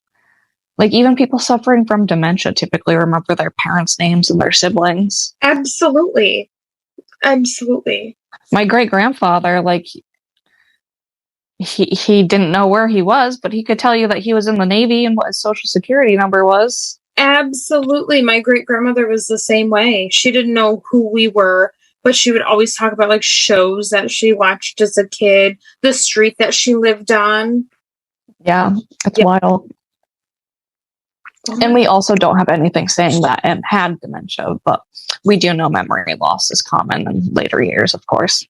Like, even people suffering from dementia typically remember their parents' names and their siblings. Absolutely. Absolutely. My great-grandfather, like, he didn't know where he was, but he could tell you that he was in the Navy and what his social security number was. Absolutely. My great-grandmother was the same way. She didn't know who we were, but she would always talk about like shows that she watched as a kid, the street that she lived on. Yeah, it's Yeah. wild. And we also don't have anything saying that Em had dementia, but we do know memory loss is common in later years, of course.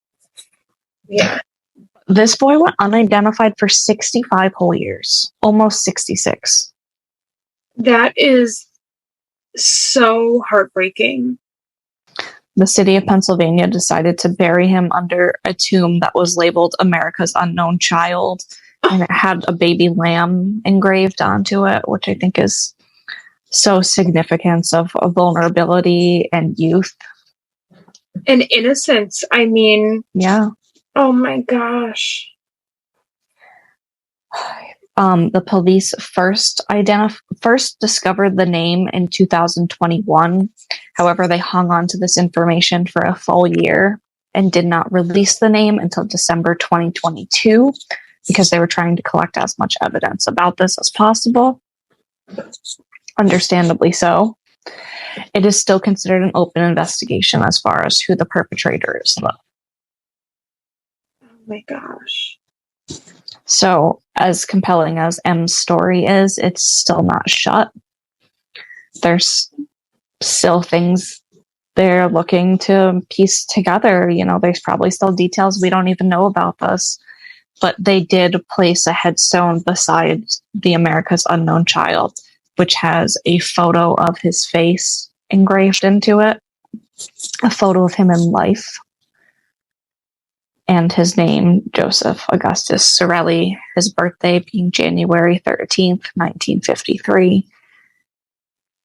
Yeah. This boy went unidentified for 65 whole years, almost 66. That is so heartbreaking. The city of Pennsylvania decided to bury him under a tomb that was labeled America's Unknown Child, and it had a baby lamb engraved onto it, which I think is so significant of vulnerability and youth. And innocence. I mean, yeah. Oh my gosh. The police first discovered the name in 2021. However, they hung on to this information for a full year and did not release the name until December 2022 because they were trying to collect as much evidence about this as possible. Understandably so. It is still considered an open investigation as far as who the perpetrator is, though. Oh my gosh. So, as compelling as M's story is, it's still not shut. There's still things they're looking to piece together. You know, there's probably still details we don't even know about this. But they did place a headstone beside the America's Unknown Child, which has a photo of his face engraved into it, a photo of him in life, and his name, Joseph Augustus Sorelli, his birthday being January 13th, 1953.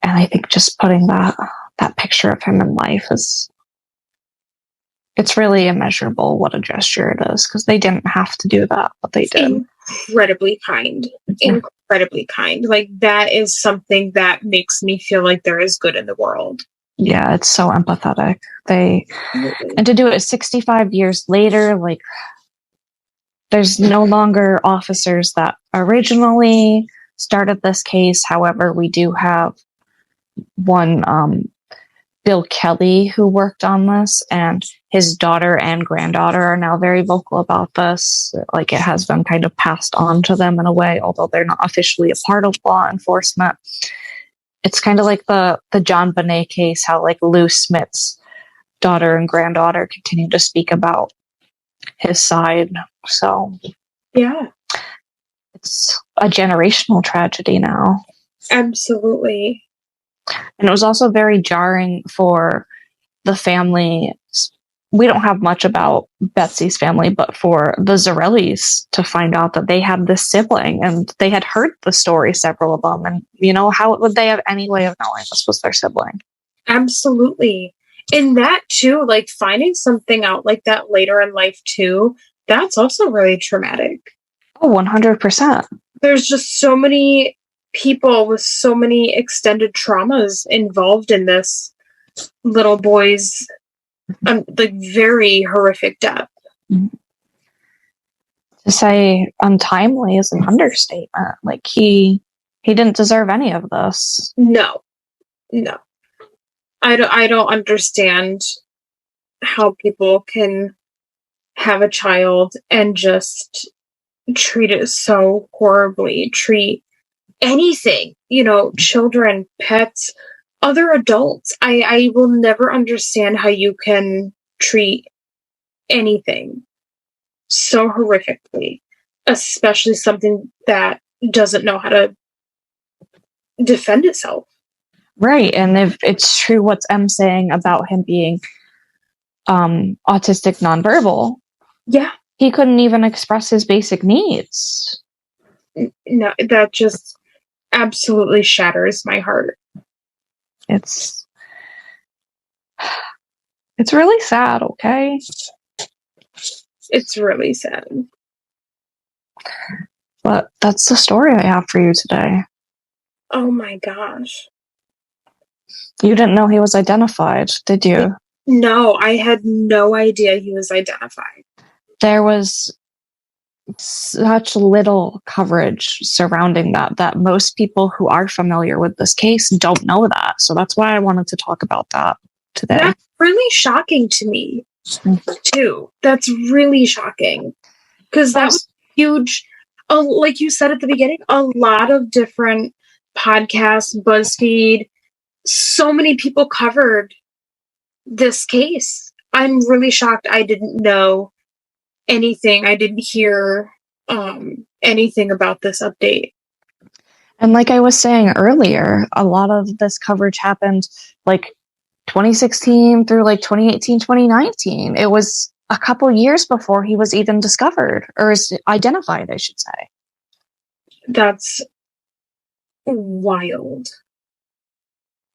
And I think just putting that picture of him in life it's really immeasurable what a gesture it is, because they didn't have to do that, but they did. Incredibly kind. Incredibly kind. Like, that is something that makes me feel like there is good in the world. Yeah, it's so empathetic. And to do it 65 years later, like, there's no longer officers that originally started this case. However, we do have one, Bill Kelly, who worked on this, and his daughter and granddaughter are now very vocal about this. Like, it has been kind of passed on to them in a way, although they're not officially a part of law enforcement. It's kind of like the John Bonet case, how like Lou Smith's daughter and granddaughter continue to speak about his side. So yeah, it's a generational tragedy now. Absolutely. And it was also very jarring for the family. We don't have much about Betsy's family, but for the Zarellis to find out that they had this sibling and they had heard the story, several of them. And, you know, how would they have any way of knowing this was their sibling? Absolutely. And that too, like finding something out like that later in life too, that's also really traumatic. Oh, 100%. There's just so many people with so many extended traumas involved in this little boy's like very horrific death. To say untimely is an understatement. Like, he didn't deserve any of this. No. I don't understand how people can have a child and just treat it so horribly, treat anything, children, pets, other adults. I will never understand how you can treat anything so horrifically, especially something that doesn't know how to defend itself. Right. And if it's true what's M saying about him being autistic nonverbal, yeah, he couldn't even express his basic needs. No, that just absolutely shatters my heart. It's really sad, okay? It's really sad. But that's the story I have for you today. Oh my gosh. You didn't know he was identified, did you? No, I had no idea he was identified. There was such little coverage surrounding that most people who are familiar with this case don't know that. So that's why I wanted to talk about that today. That's really shocking to me, too. That's really shocking. Because that was huge. Like you said at the beginning, a lot of different podcasts, BuzzFeed, so many people covered this case. I'm really shocked I didn't know anything. I didn't hear anything about this update. And like I was saying earlier, a lot of this coverage happened like 2016 through like 2018, 2019. It was a couple years before he was even discovered or is identified, I should say. That's wild.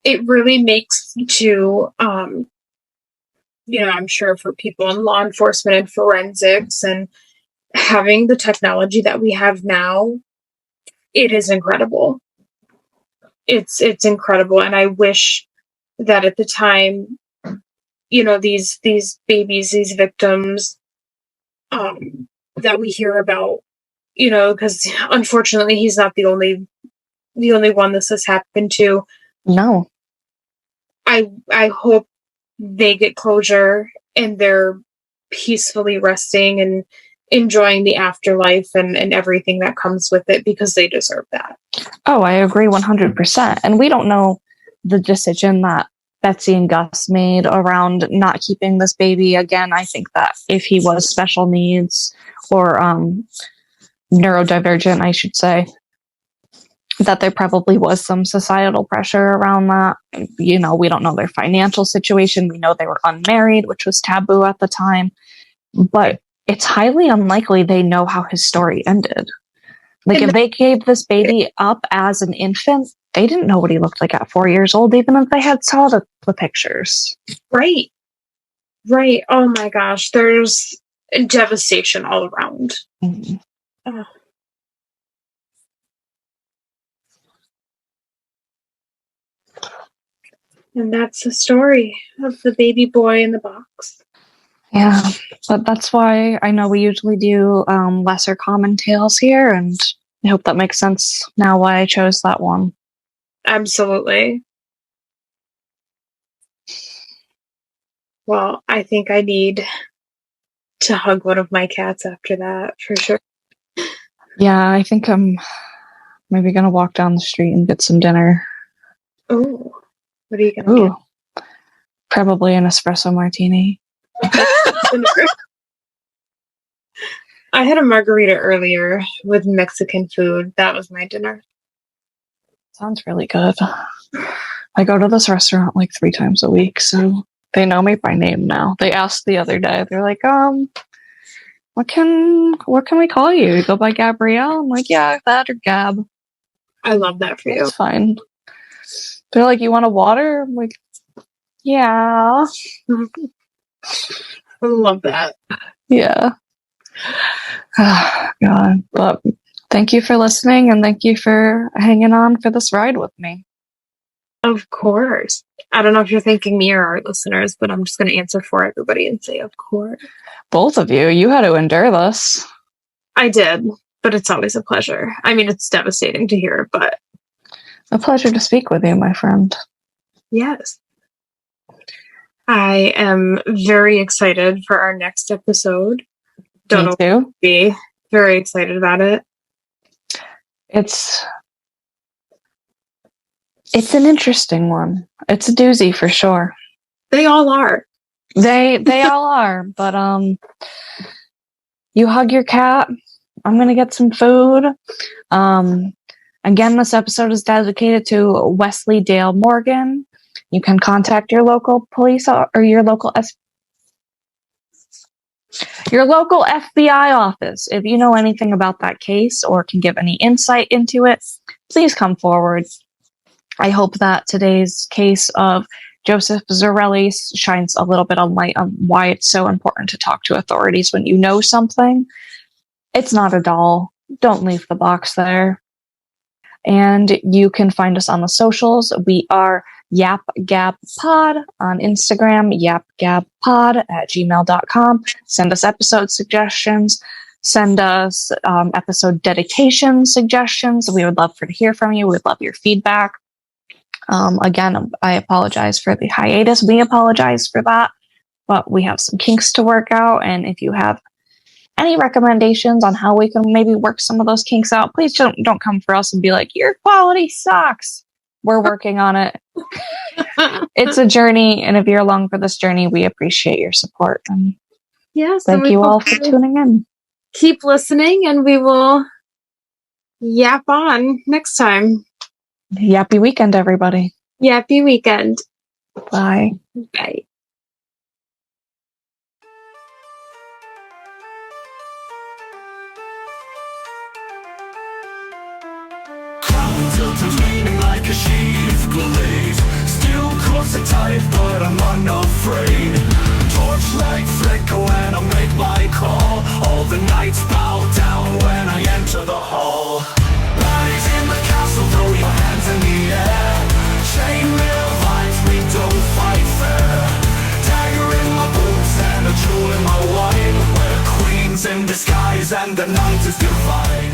It really makes to I'm sure for people in law enforcement and forensics and having the technology that we have now, it is incredible. It's incredible. And I wish that at the time, these babies, these victims, that we hear about, because unfortunately he's not the only one this has happened to. No. I hope they get closure and they're peacefully resting and enjoying the afterlife and everything that comes with it, because they deserve that. Oh, I agree 100%. And we don't know the decision that Betsy and Gus made around not keeping this baby. Again, I think that if he was special needs or neurodivergent, I should say, that there probably was some societal pressure around that. We don't know their financial situation. We know they were unmarried, which was taboo at the time. But it's highly unlikely they know how his story ended. Like, if they gave this baby up as an infant, they didn't know what he looked like at 4 years old, even if they had saw the pictures. Right. Oh my gosh. There's devastation all around. Mm-hmm. Oh. And that's the story of the baby boy in the box. Yeah, but that's why I know we usually do lesser common tales here, and I hope that makes sense now why I chose that one. Absolutely. Well, I think I need to hug one of my cats after that, for sure. Yeah, I think I'm maybe going to walk down the street and get some dinner. Oh, what are you going to get? Probably an espresso martini. I had a margarita earlier with Mexican food. That was my dinner. Sounds really good. I go to this restaurant like 3 times a week, so they know me by name now. They asked the other day, they're like, what can we call you? You go by Gabrielle? I'm like, yeah, that or Gab. I love that for you. It's fine. They're like, you want a water? I'm like, yeah. I love that. Yeah. Oh, God. But thank you for listening, and thank you for hanging on for this ride with me. Of course. I don't know if you're thanking me or our listeners, but I'm just going to answer for everybody and say, of course. Both of you. You had to endure this. I did, but it's always a pleasure. I mean, it's devastating to hear, but... A pleasure to speak with you, my friend. Yes. I am very excited for our next episode. Me too. Be very excited about it. It's an interesting one. It's a doozy for sure. They all are. They all are. But you hug your cat. I'm gonna get some food. Again, this episode is dedicated to Wesley Dale Morgan. You can contact your local police or your local FBI office if you know anything about that case or can give any insight into it. Please come forward. I hope that today's case of Joseph Zarelli shines a little bit of light on why it's so important to talk to authorities when you know something. It's not a doll. don't leave the box there. And you can find us on the socials. We are Yap Gab Pod on Instagram, yapgabpod@gmail.com. Send us episode suggestions. Send us episode dedication suggestions. We would love to hear from you. We'd love your feedback. Again, I apologize for the hiatus. We apologize for that, but we have some kinks to work out. And if you have any recommendations on how we can maybe work some of those kinks out, please don't come for us and be like, your quality sucks. We're working on it. It's a journey. And if you're along for this journey, we appreciate your support. And yes. thank you all for tuning in. Keep listening, and we will yap on next time. Yappy weekend, everybody. Yappy weekend. Bye. Bye. Tilted leaning like a sheaf glaze. Still close and tight, but I'm unafraid. Torchlight flicker when I make my call. All the knights bow down when I enter the hall. Rise in the castle, throw your hands in the air. Chainmail vines, we don't fight fair. Dagger in my boots and a jewel in my wine. We're queens in disguise and the night is divine.